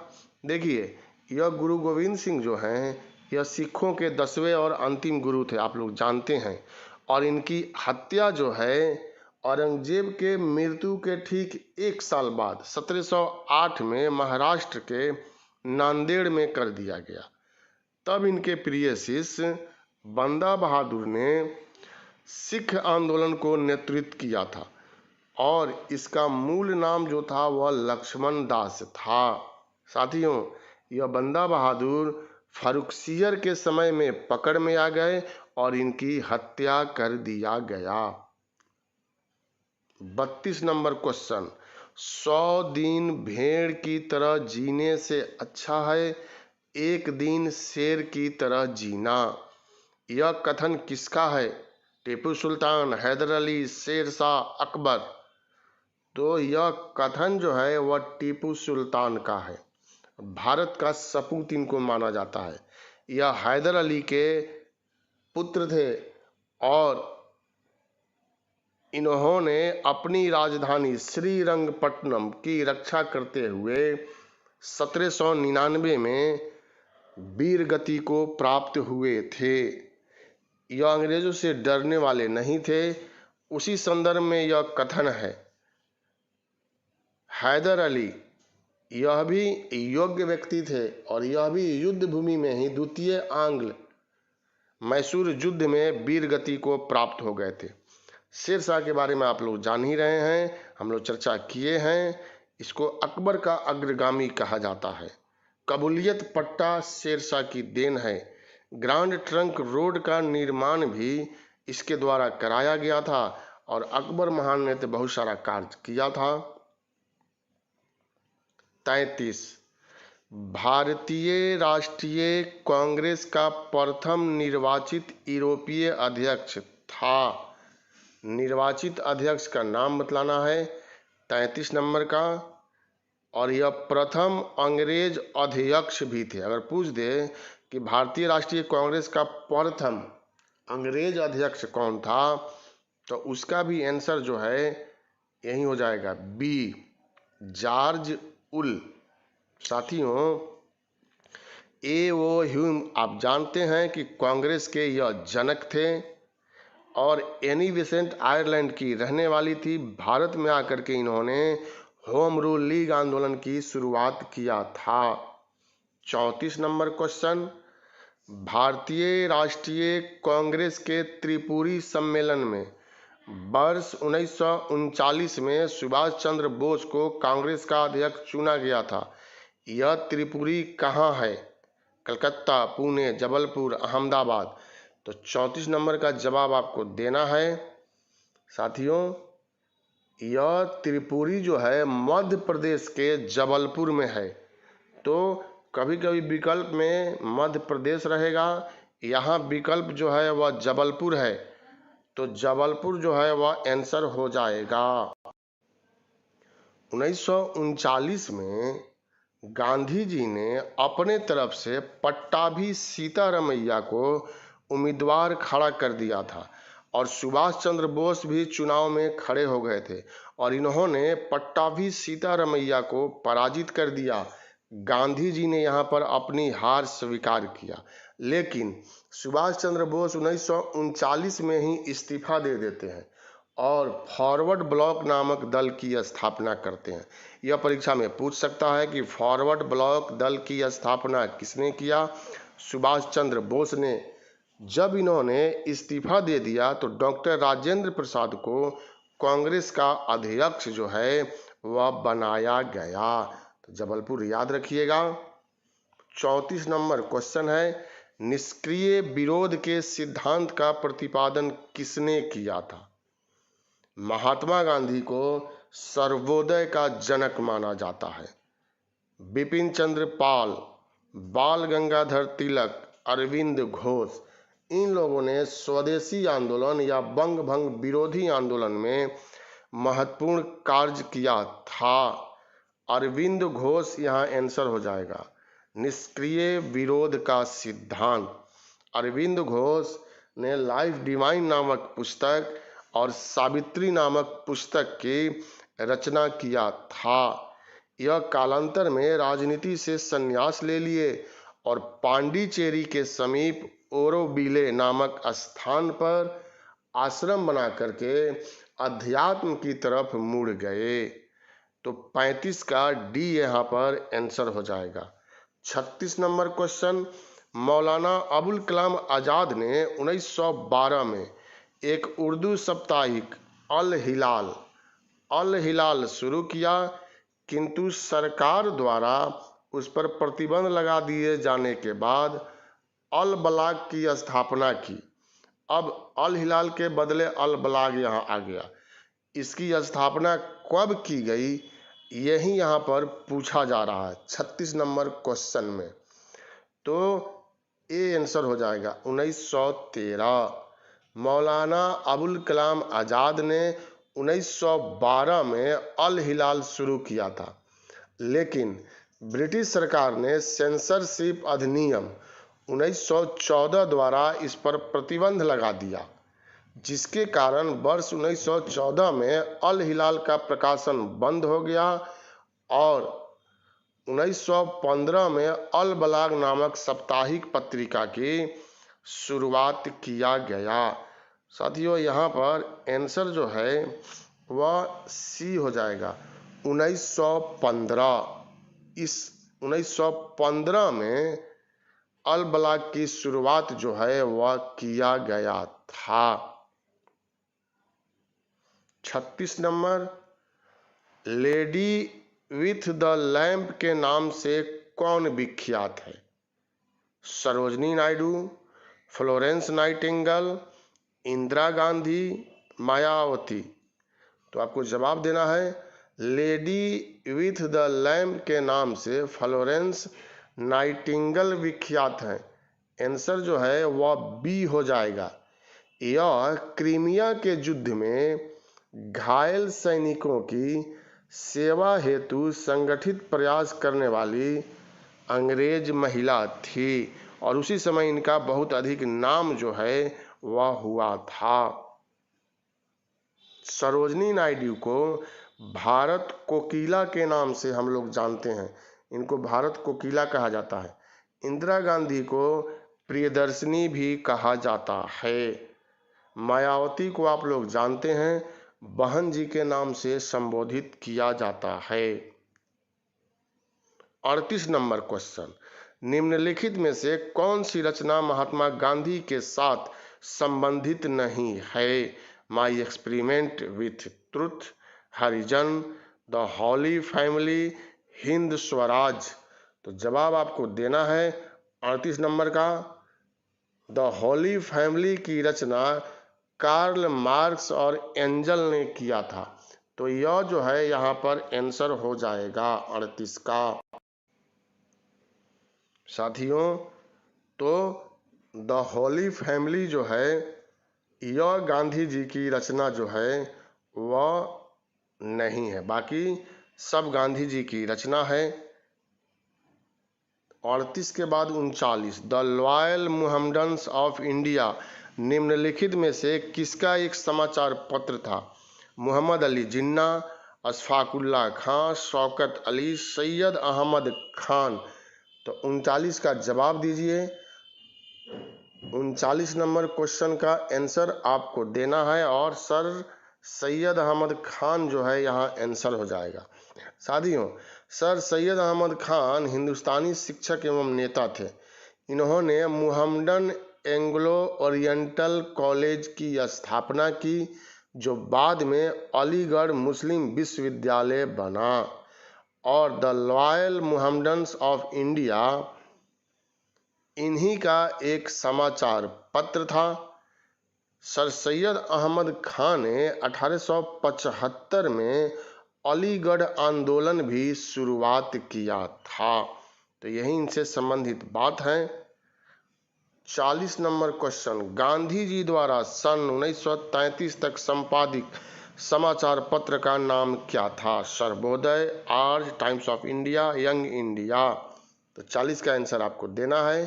Speaker 1: देखिए, यह गुरु गोविंद सिंह जो हैं यह सिखों के 10वें और अंतिम गुरु थे, आप लोग जानते हैं, और इनकी हत्या जो है औरंगजेब के मृत्यु के ठीक 1 साल बाद 1708 में महाराष्ट्र के नांदेड़ में कर दिया गया। तब इनके प्रिय शिष्य बंदा बहादुर ने सिख आंदोलन को नेतृत्व किया था और इसका मूल नाम जो था वह लक्ष्मण दास था। साथियों, यह बंदा बहादुर फारुखसियर के समय में पकड़ में आ गए और इनकी हत्या कर दिया गया। 32 नंबर क्वेश्चन, 100 दिन भेड़ की तरह जीने से अच्छा है एक दिन शेर की तरह जीना। यह कथन किसका है? टीपू सुल्तान, हैदर अली, शेर शाह, अकबर। तो यह कथन जो है वह टीपू सुल्तान का है। भारत का सपूत इनको माना जाता है। यह हैदर अली के पुत्र थे और इन्होंने अपनी राजधानी श्रीरंगपट्टनम की रक्षा करते हुए 1799 में वीरगति को प्राप्त हुए थे। यह अंग्रेजों से डरने वाले नहीं थे। उसी संदर्भ में यह कथन है। हैदर अली यह भी योग्य व्यक्ति थे और यह भी युद्ध भूमि में ही द्वितीय आंग्ल मैसूर युद्ध में वीरगति को प्राप्त हो गए थे। शेरशाह के बारे में आप लोग जान ही रहे हैं, हम लोग चर्चा किए हैं। इसको अकबर का अग्रगामी कहा जाता है। कबूलियत पट्टा शेरशाह की देन है। ग्रांड ट्रंक रोड का निर्माण भी इसके द्वारा कराया गया था और अकबर महान ने तो बहुत सारा कार्य किया था। 33 भारतीय राष्ट्रीय कांग्रेस का प्रथम निर्वाचित यूरोपीय अध्यक्ष था। निर्वाचित अध्यक्ष का नाम बतलाना है 33 नंबर का। और यह प्रथम अंग्रेज अध्यक्ष भी थे। अगर पूछ दे कि भारतीय राष्ट्रीय कांग्रेस का प्रथम अंग्रेज अध्यक्ष कौन था, तो उसका भी आंसर जो है यही हो जाएगा, बी, जॉर्ज उल। साथियों, ए.ओ. ह्यूम आप जानते हैं कि कांग्रेस के यह जनक थे और एनी बेसेंट आयरलैंड की रहने वाली थी। भारत में आकर के इन्होंने होम रूल लीग आंदोलन की शुरुआत किया था। 34 नंबर क्वेश्चन, भारतीय राष्ट्रीय कांग्रेस के त्रिपुरी सम्मेलन में वर्ष 1939 में सुभाष चंद्र बोस को कांग्रेस का अध्यक्ष चुना गया था। यह त्रिपुरी कहाँ है? कलकत्ता, पुणे, जबलपुर, अहमदाबाद। तो 34 नंबर का जवाब आपको देना है। साथियों, यह त्रिपुरी जो है मध्य प्रदेश के जबलपुर में है। तो कभी कभी विकल्प में मध्य प्रदेश रहेगा, यहाँ विकल्प जो है वह जबलपुर है। तो जबलपुर जो है वह आंसर हो जाएगा। 1939 में गांधी जी ने अपने तरफ से पट्टाभी सीतारमैया को उम्मीदवार खड़ा कर दिया था और सुभाष चंद्र बोस भी चुनाव में खड़े हो गए थे और इन्होंने पट्टाभी सीतारमैया को पराजित कर दिया। गांधी जी ने यहाँ पर अपनी हार स्वीकार किया, लेकिन सुभाष चंद्र बोस 1939 में ही इस्तीफा दे देते हैं और फॉरवर्ड ब्लॉक नामक दल की स्थापना करते हैं। यह परीक्षा में पूछ सकता है कि फॉरवर्ड ब्लॉक दल की स्थापना किसने किया? सुभाष चंद्र बोस ने। जब इन्होंने इस्तीफा दे दिया तो डॉक्टर राजेंद्र प्रसाद को कांग्रेस का अध्यक्ष जो है वह बनाया गया। तो जबलपुर याद रखिएगा। 34 नंबर क्वेश्चन है, निष्क्रिय विरोध के सिद्धांत का प्रतिपादन किसने किया था? महात्मा गांधी को सर्वोदय का जनक माना जाता है। बिपिन चंद्र पाल, बाल गंगाधर तिलक, अरविंद घोष, इन लोगों ने स्वदेशी आंदोलन या बंग भंग विरोधी आंदोलन में महत्वपूर्ण कार्य किया था। अरविंद घोष यहाँ आंसर हो जाएगा। निष्क्रिय विरोध का सिद्धांत, अरविंद घोष ने लाइफ डिवाइन नामक पुस्तक और सावित्री नामक पुस्तक की रचना किया था। यह कालांतर में राजनीति से संन्यास ले लिए और पांडिचेरी के समीप ओरोविले नामक स्थान पर आश्रम बना करके अध्यात्म की तरफ मुड़ गए। तो 35 का डी यहाँ पर आंसर हो जाएगा। 36 नंबर क्वेश्चन, मौलाना अबुल कलाम आजाद ने 1912 में एक उर्दू साप्ताहिक अल हिलाल शुरू किया, किंतु सरकार द्वारा उस पर प्रतिबंध लगा दिए जाने के बाद अल बलाग की स्थापना की। अब अल हिलाल के बदले अल बलाग यहाँ आ गया। इसकी स्थापना कब की गई, यही यहाँ पर पूछा जा रहा है 36 नंबर क्वेश्चन में। तो ए आंसर हो जाएगा 1913। मौलाना अबुल कलाम आजाद ने 1912 में अल हिलाल शुरू किया था, लेकिन ब्रिटिश सरकार ने सेंसरशिप अधिनियम 1914 द्वारा इस पर प्रतिबंध लगा दिया, जिसके कारण वर्ष 1914 में अल हिलाल का प्रकाशन बंद हो गया और 1915 में अल बलाग नामक साप्ताहिक पत्रिका की शुरुआत किया गया। साथियों, यहाँ पर आंसर जो है वह सी हो जाएगा 1915। इस 1915 में अल बलाग की शुरुआत जो है वह किया गया था। 36 number, lady with the lamp के नाम से कौन विख्यात है? Sarojini Naidu, Florence Nightingale, Indira Gandhi, Mayawati. तो आपको जवाब देना है लेडी विथ द लैंप के नाम से फ्लोरेंस नाइटिंगेल विख्यात हैं। आंसर जो है वह बी हो जाएगा। यह क्रीमिया के युद्ध में घायल सैनिकों की सेवा हेतु संगठित प्रयास करने वाली अंग्रेज महिला थी और उसी समय इनका बहुत अधिक नाम जो है वह हुआ था। सरोजनी नायडू को भारत कोकिला के नाम से हम लोग जानते हैं, इनको भारत कोकिला कहा जाता है। इंदिरा गांधी को प्रियदर्शनी भी कहा जाता है। मायावती को आप लोग जानते हैं, बहन जी के नाम से संबोधित किया जाता है। 38 नंबर क्वेश्चन, निम्नलिखित में से कौन सी रचना महात्मा गांधी के साथ संबंधित नहीं है? My experiment with truth, Harijan, the holy family, Hind Swaraj. तो जवाब आपको देना है 38 नंबर का द हॉली फैमिली की रचना कार्ल मार्क्स और एंजल ने किया था। तो यह जो है यहाँ पर आंसर हो जाएगा 38 का। साथियों, तो द हॉली फैमिली जो है यह गांधी जी की रचना जो है वह नहीं है, बाकी सब गांधी जी की रचना है। 38 के बाद 39, द लॉयल मुहम्मडन्स ऑफ इंडिया निम्नलिखित में से किसका एक समाचार पत्र था? मोहम्मद अली जिन्ना, अशफाकुल्ला खां, शौकत अली, सैयद अहमद खान। तो 39 का जवाब दीजिए। 39 नंबर क्वेश्चन का आंसर आपको देना है और सर सैयद अहमद खान जो है यहाँ आंसर हो जाएगा। साथियों, सर सैयद अहमद खान हिंदुस्तानी शिक्षक एवं नेता थे। इन्होंने मुहम्मडन एंग्लो ओरिएंटल कॉलेज की स्थापना की, जो बाद में अलीगढ़ मुस्लिम विश्वविद्यालय बना, और द लॉयल मुहम्मडन्स ऑफ इंडिया इन्हीं का एक समाचार पत्र था। सर सैयद अहमद खान ने 1875 में अलीगढ़ आंदोलन भी शुरुआत किया था। तो यही इनसे संबंधित बात है। 40 नंबर क्वेश्चन, गांधी जी द्वारा सन 1933 तक संपादित समाचार पत्र का नाम क्या था? सर्वोदय, आज, times of India, young India. तो 40 का आंसर आपको देना है।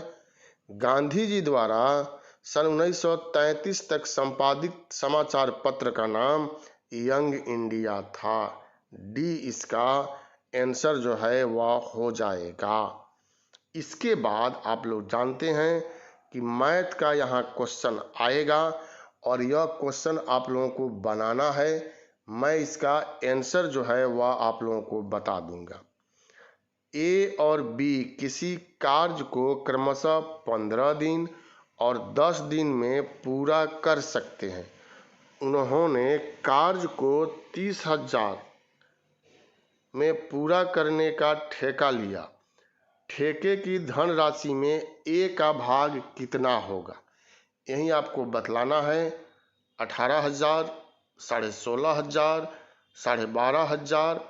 Speaker 1: गांधी जी द्वारा सन 1933 तक संपादित समाचार पत्र का नाम यंग इंडिया था। डी इसका आंसर जो है वह हो जाएगा। इसके बाद आप लोग जानते हैं कि मैथ का यहाँ क्वेश्चन आएगा और यह क्वेश्चन आप लोगों को बनाना है। मैं इसका आंसर जो है वह आप लोगों को बता दूंगा। ए और बी किसी कार्य को क्रमशः 15 दिन और 10 दिन में पूरा कर सकते हैं। उन्होंने कार्य को 30,000 में पूरा करने का ठेका लिया। ठेके की धनराशि में ए का भाग कितना होगा? यही आपको बतलाना है। 18,000, 16,500, 12,500,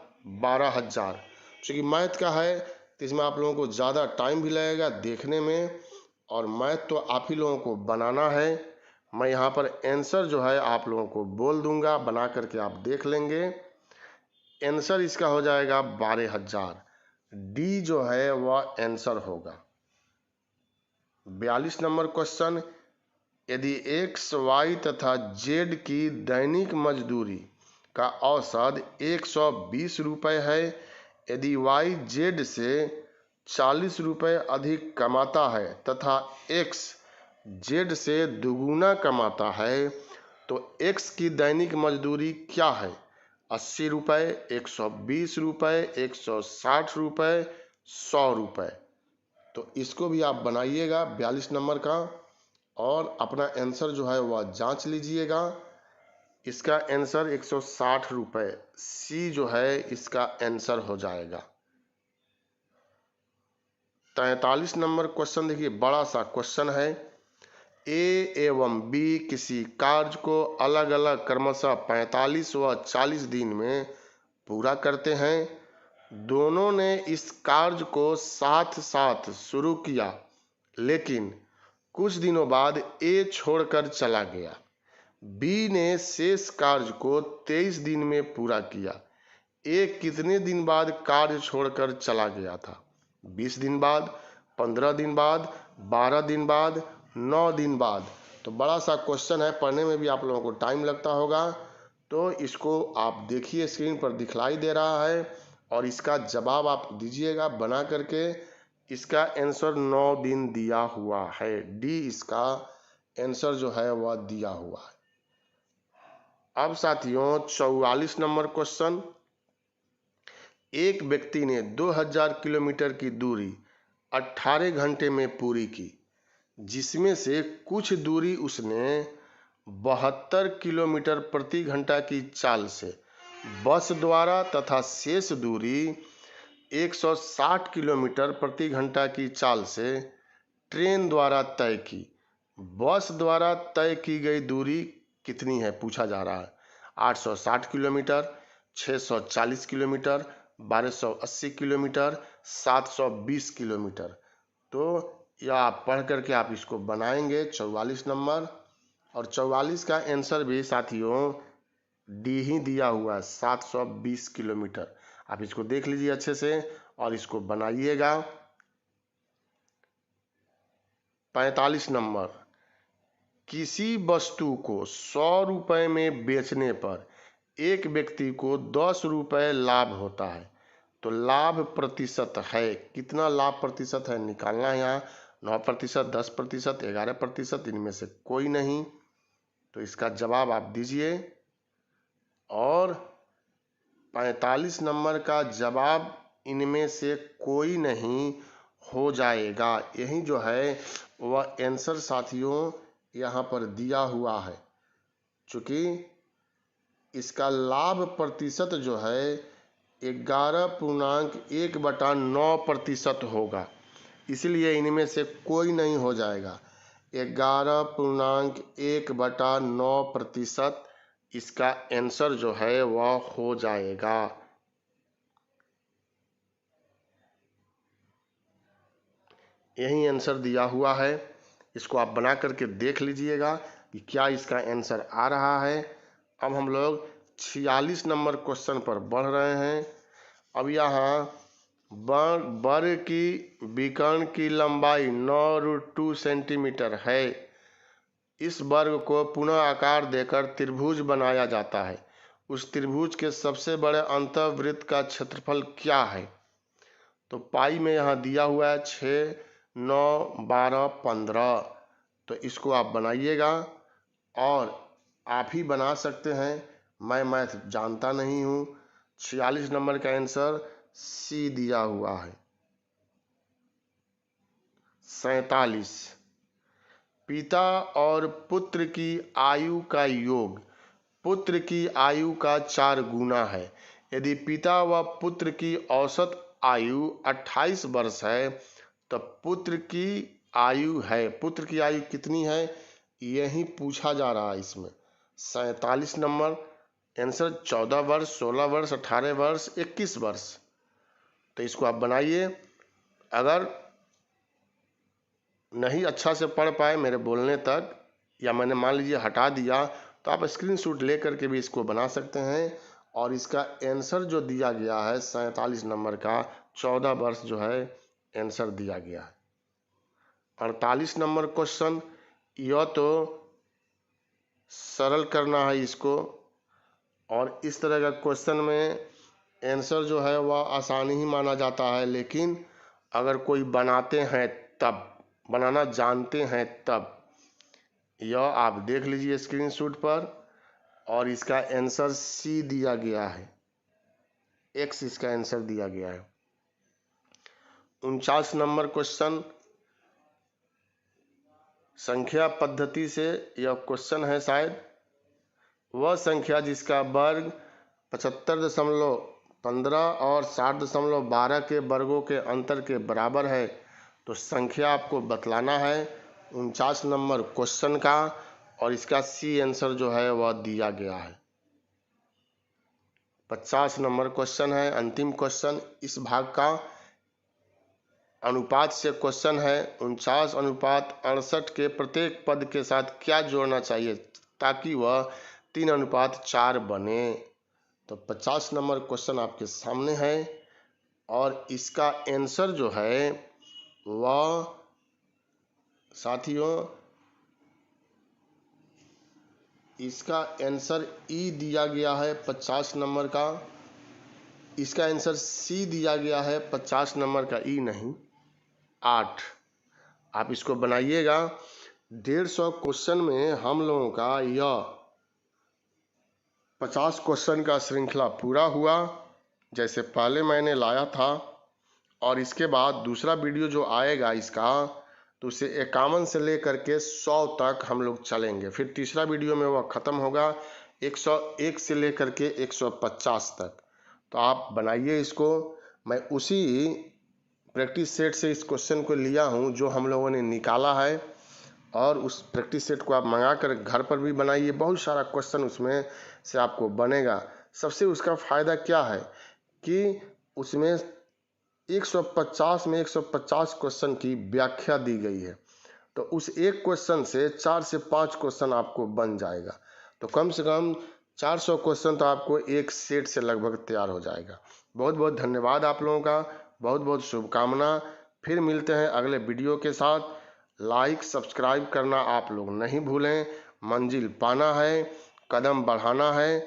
Speaker 1: 12,000। चूँकि मैथ का है तो इसमें आप लोगों को ज़्यादा टाइम भी लगेगा देखने में, और मैथ तो आप ही लोगों को बनाना है। मैं यहाँ पर आंसर जो है आप लोगों को बोल दूंगा, बना करके आप देख लेंगे। आंसर इसका हो जाएगा 12,000। डी जो है वह आंसर होगा। 42 नंबर क्वेश्चन, यदि एक्स वाई तथा जेड की दैनिक मजदूरी का औसत 120 रुपये है, यदि वाई जेड से 40 रुपये अधिक कमाता है तथा एक्स जेड से दुगुना कमाता है, तो एक्स की दैनिक मजदूरी क्या है? 80 रुपये, 120 रुपये, 160 रुपये, 100 रुपये। तो इसको भी आप बनाइएगा 42 नंबर का, और अपना आंसर जो है वह जांच लीजिएगा। इसका आंसर 160 रुपये, सी जो है इसका आंसर हो जाएगा। 43 नंबर क्वेश्चन देखिए, बड़ा सा क्वेश्चन है। ए एवं बी किसी कार्य को अलग अलग क्रमशः 45 व 40 दिन में पूरा करते हैं। दोनों ने इस कार्य को साथ साथ शुरू किया, लेकिन कुछ दिनों बाद ए छोड़कर चला गया। बी ने शेष कार्य को 23 दिन में पूरा किया। ए कितने दिन बाद कार्य छोड़कर चला गया था? 20 दिन बाद, 15 दिन बाद, 12 दिन बाद, 9 दिन बाद। तो बड़ा सा क्वेश्चन है, पढ़ने में भी आप लोगों को टाइम लगता होगा। तो इसको आप देखिए, स्क्रीन पर दिखलाई दे रहा है, और इसका जवाब आप दीजिएगा बना करके। इसका आंसर 9 दिन दिया हुआ है। डी इसका आंसर जो है वह दिया हुआ है। अब साथियों 44 नंबर क्वेश्चन, एक व्यक्ति ने 2000 किलोमीटर की दूरी 18 घंटे में पूरी की, जिसमें से कुछ दूरी उसने 72 किलोमीटर प्रति घंटा की चाल से बस द्वारा तथा शेष दूरी 160 किलोमीटर प्रति घंटा की चाल से ट्रेन द्वारा तय की। बस द्वारा तय की गई दूरी कितनी है पूछा जा रहा है। 860 किलोमीटर, 640 किलोमीटर, 1280 किलोमीटर, 720 किलोमीटर। तो यह आप पढ़ करके आप इसको बनाएंगे 44 नंबर। और 44 का आंसर भी साथियों डी ही दिया हुआ है, 720 किलोमीटर। आप इसको देख लीजिए अच्छे से और इसको बनाइएगा। 45 नंबर, किसी वस्तु को 100 रुपये में बेचने पर एक व्यक्ति को 10 रुपये लाभ होता है, तो लाभ प्रतिशत है कितना? लाभ प्रतिशत है निकालना है यहाँ। 9%, 10%, 11%, इनमें से कोई नहीं। तो इसका जवाब आप दीजिए, और 45 नंबर का जवाब इनमें से कोई नहीं हो जाएगा। यही जो है वह आंसर साथियों यहाँ पर दिया हुआ है। चूंकि इसका लाभ प्रतिशत जो है 11.1/9% होगा, इसलिए इनमें से कोई नहीं हो जाएगा। 11.1/9% इसका आंसर जो है वह हो जाएगा। यही आंसर दिया हुआ है। इसको आप बना करके देख लीजिएगा कि क्या इसका आंसर आ रहा है। अब हम लोग 46 नंबर क्वेश्चन पर बढ़ रहे हैं। अब यहाँ वर्ग की विकर्ण की लंबाई 9√2 सेंटीमीटर है। इस वर्ग को पुनः आकार देकर त्रिभुज बनाया जाता है। उस त्रिभुज के सबसे बड़े अंतःवृत्त का क्षेत्रफल क्या है? तो पाई में यहाँ दिया हुआ है 6, 9, 12, 15। तो इसको आप बनाइएगा, और आप ही बना सकते हैं, मैं मैथ जानता नहीं हूँ। 46 नंबर का आंसर सी दिया हुआ है। 47, पिता और पुत्र की आयु का योग पुत्र की आयु का 4 गुना है। यदि पिता व पुत्र की औसत आयु 28 वर्ष है, तो पुत्र की आयु कितनी है, यही पूछा जा रहा है इसमें। 47 नंबर आंसर 14 वर्ष, 16 वर्ष, 18 वर्ष, 21 वर्ष। तो इसको आप बनाइए। अगर नहीं अच्छा से पढ़ पाए मेरे बोलने तक, या मैंने मान लीजिए हटा दिया, तो आप स्क्रीनशॉट ले करके भी इसको बना सकते हैं। और इसका आंसर जो दिया गया है 47 नंबर का 14 वर्ष जो है आंसर दिया गया है। 48 नंबर क्वेश्चन, यह तो सरल करना है इसको, और इस तरह का क्वेश्चन में आंसर जो है वह आसानी ही माना जाता है, लेकिन अगर कोई बनाते हैं तब, बनाना जानते हैं तब। यह आप देख लीजिए स्क्रीनशॉट पर, और इसका आंसर सी दिया गया है, एक्स इसका आंसर दिया गया है। 49 नंबर क्वेश्चन, संख्या पद्धति से यह क्वेश्चन है शायद। वह संख्या जिसका वर्ग 75.15 और 60.12 के वर्गों के अंतर के बराबर है, तो संख्या आपको बतलाना है 49 नंबर क्वेश्चन का, और इसका सी आंसर जो है वह दिया गया है। 50 नंबर क्वेश्चन है, अंतिम क्वेश्चन इस भाग का, अनुपात से क्वेश्चन है। 49:68 के प्रत्येक पद के साथ क्या जोड़ना चाहिए ताकि वह 3:4 बने। तो 50 नंबर क्वेश्चन आपके सामने है, और इसका आंसर जो है वह साथियों, इसका आंसर ई दिया गया है 50 नंबर का, इसका आंसर सी दिया गया है 50 नंबर का, ई नहीं 8। आप इसको बनाइएगा। 150 क्वेश्चन में हम लोगों का यह 50 क्वेश्चन का श्रृंखला पूरा हुआ, जैसे पहले मैंने लाया था। और इसके बाद दूसरा वीडियो जो आएगा इसका, तो उसे 51 से लेकर के 100 तक हम लोग चलेंगे। फिर तीसरा वीडियो में वह ख़त्म होगा 101 से लेकर के 150 तक। तो आप बनाइए इसको। मैं उसी प्रैक्टिस सेट से इस क्वेश्चन को लिया हूँ जो हम लोगों ने निकाला है, और उस प्रैक्टिस सेट को आप मंगा कर घर पर भी बनाइए। बहुत सारा क्वेश्चन उसमें से आपको बनेगा। सबसे उसका फ़ायदा क्या है कि उसमें 150 में 150 क्वेश्चन की व्याख्या दी गई है, तो उस एक क्वेश्चन से 4 से 5 क्वेश्चन आपको बन जाएगा। तो कम से कम 400 क्वेश्चन तो आपको एक सेट से लगभग तैयार हो जाएगा। बहुत बहुत धन्यवाद आप लोगों का, बहुत बहुत शुभकामना। फिर मिलते हैं अगले वीडियो के साथ। लाइक सब्सक्राइब करना आप लोग नहीं भूलें। मंजिल पाना है, कदम बढ़ाना है।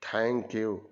Speaker 1: Thank you.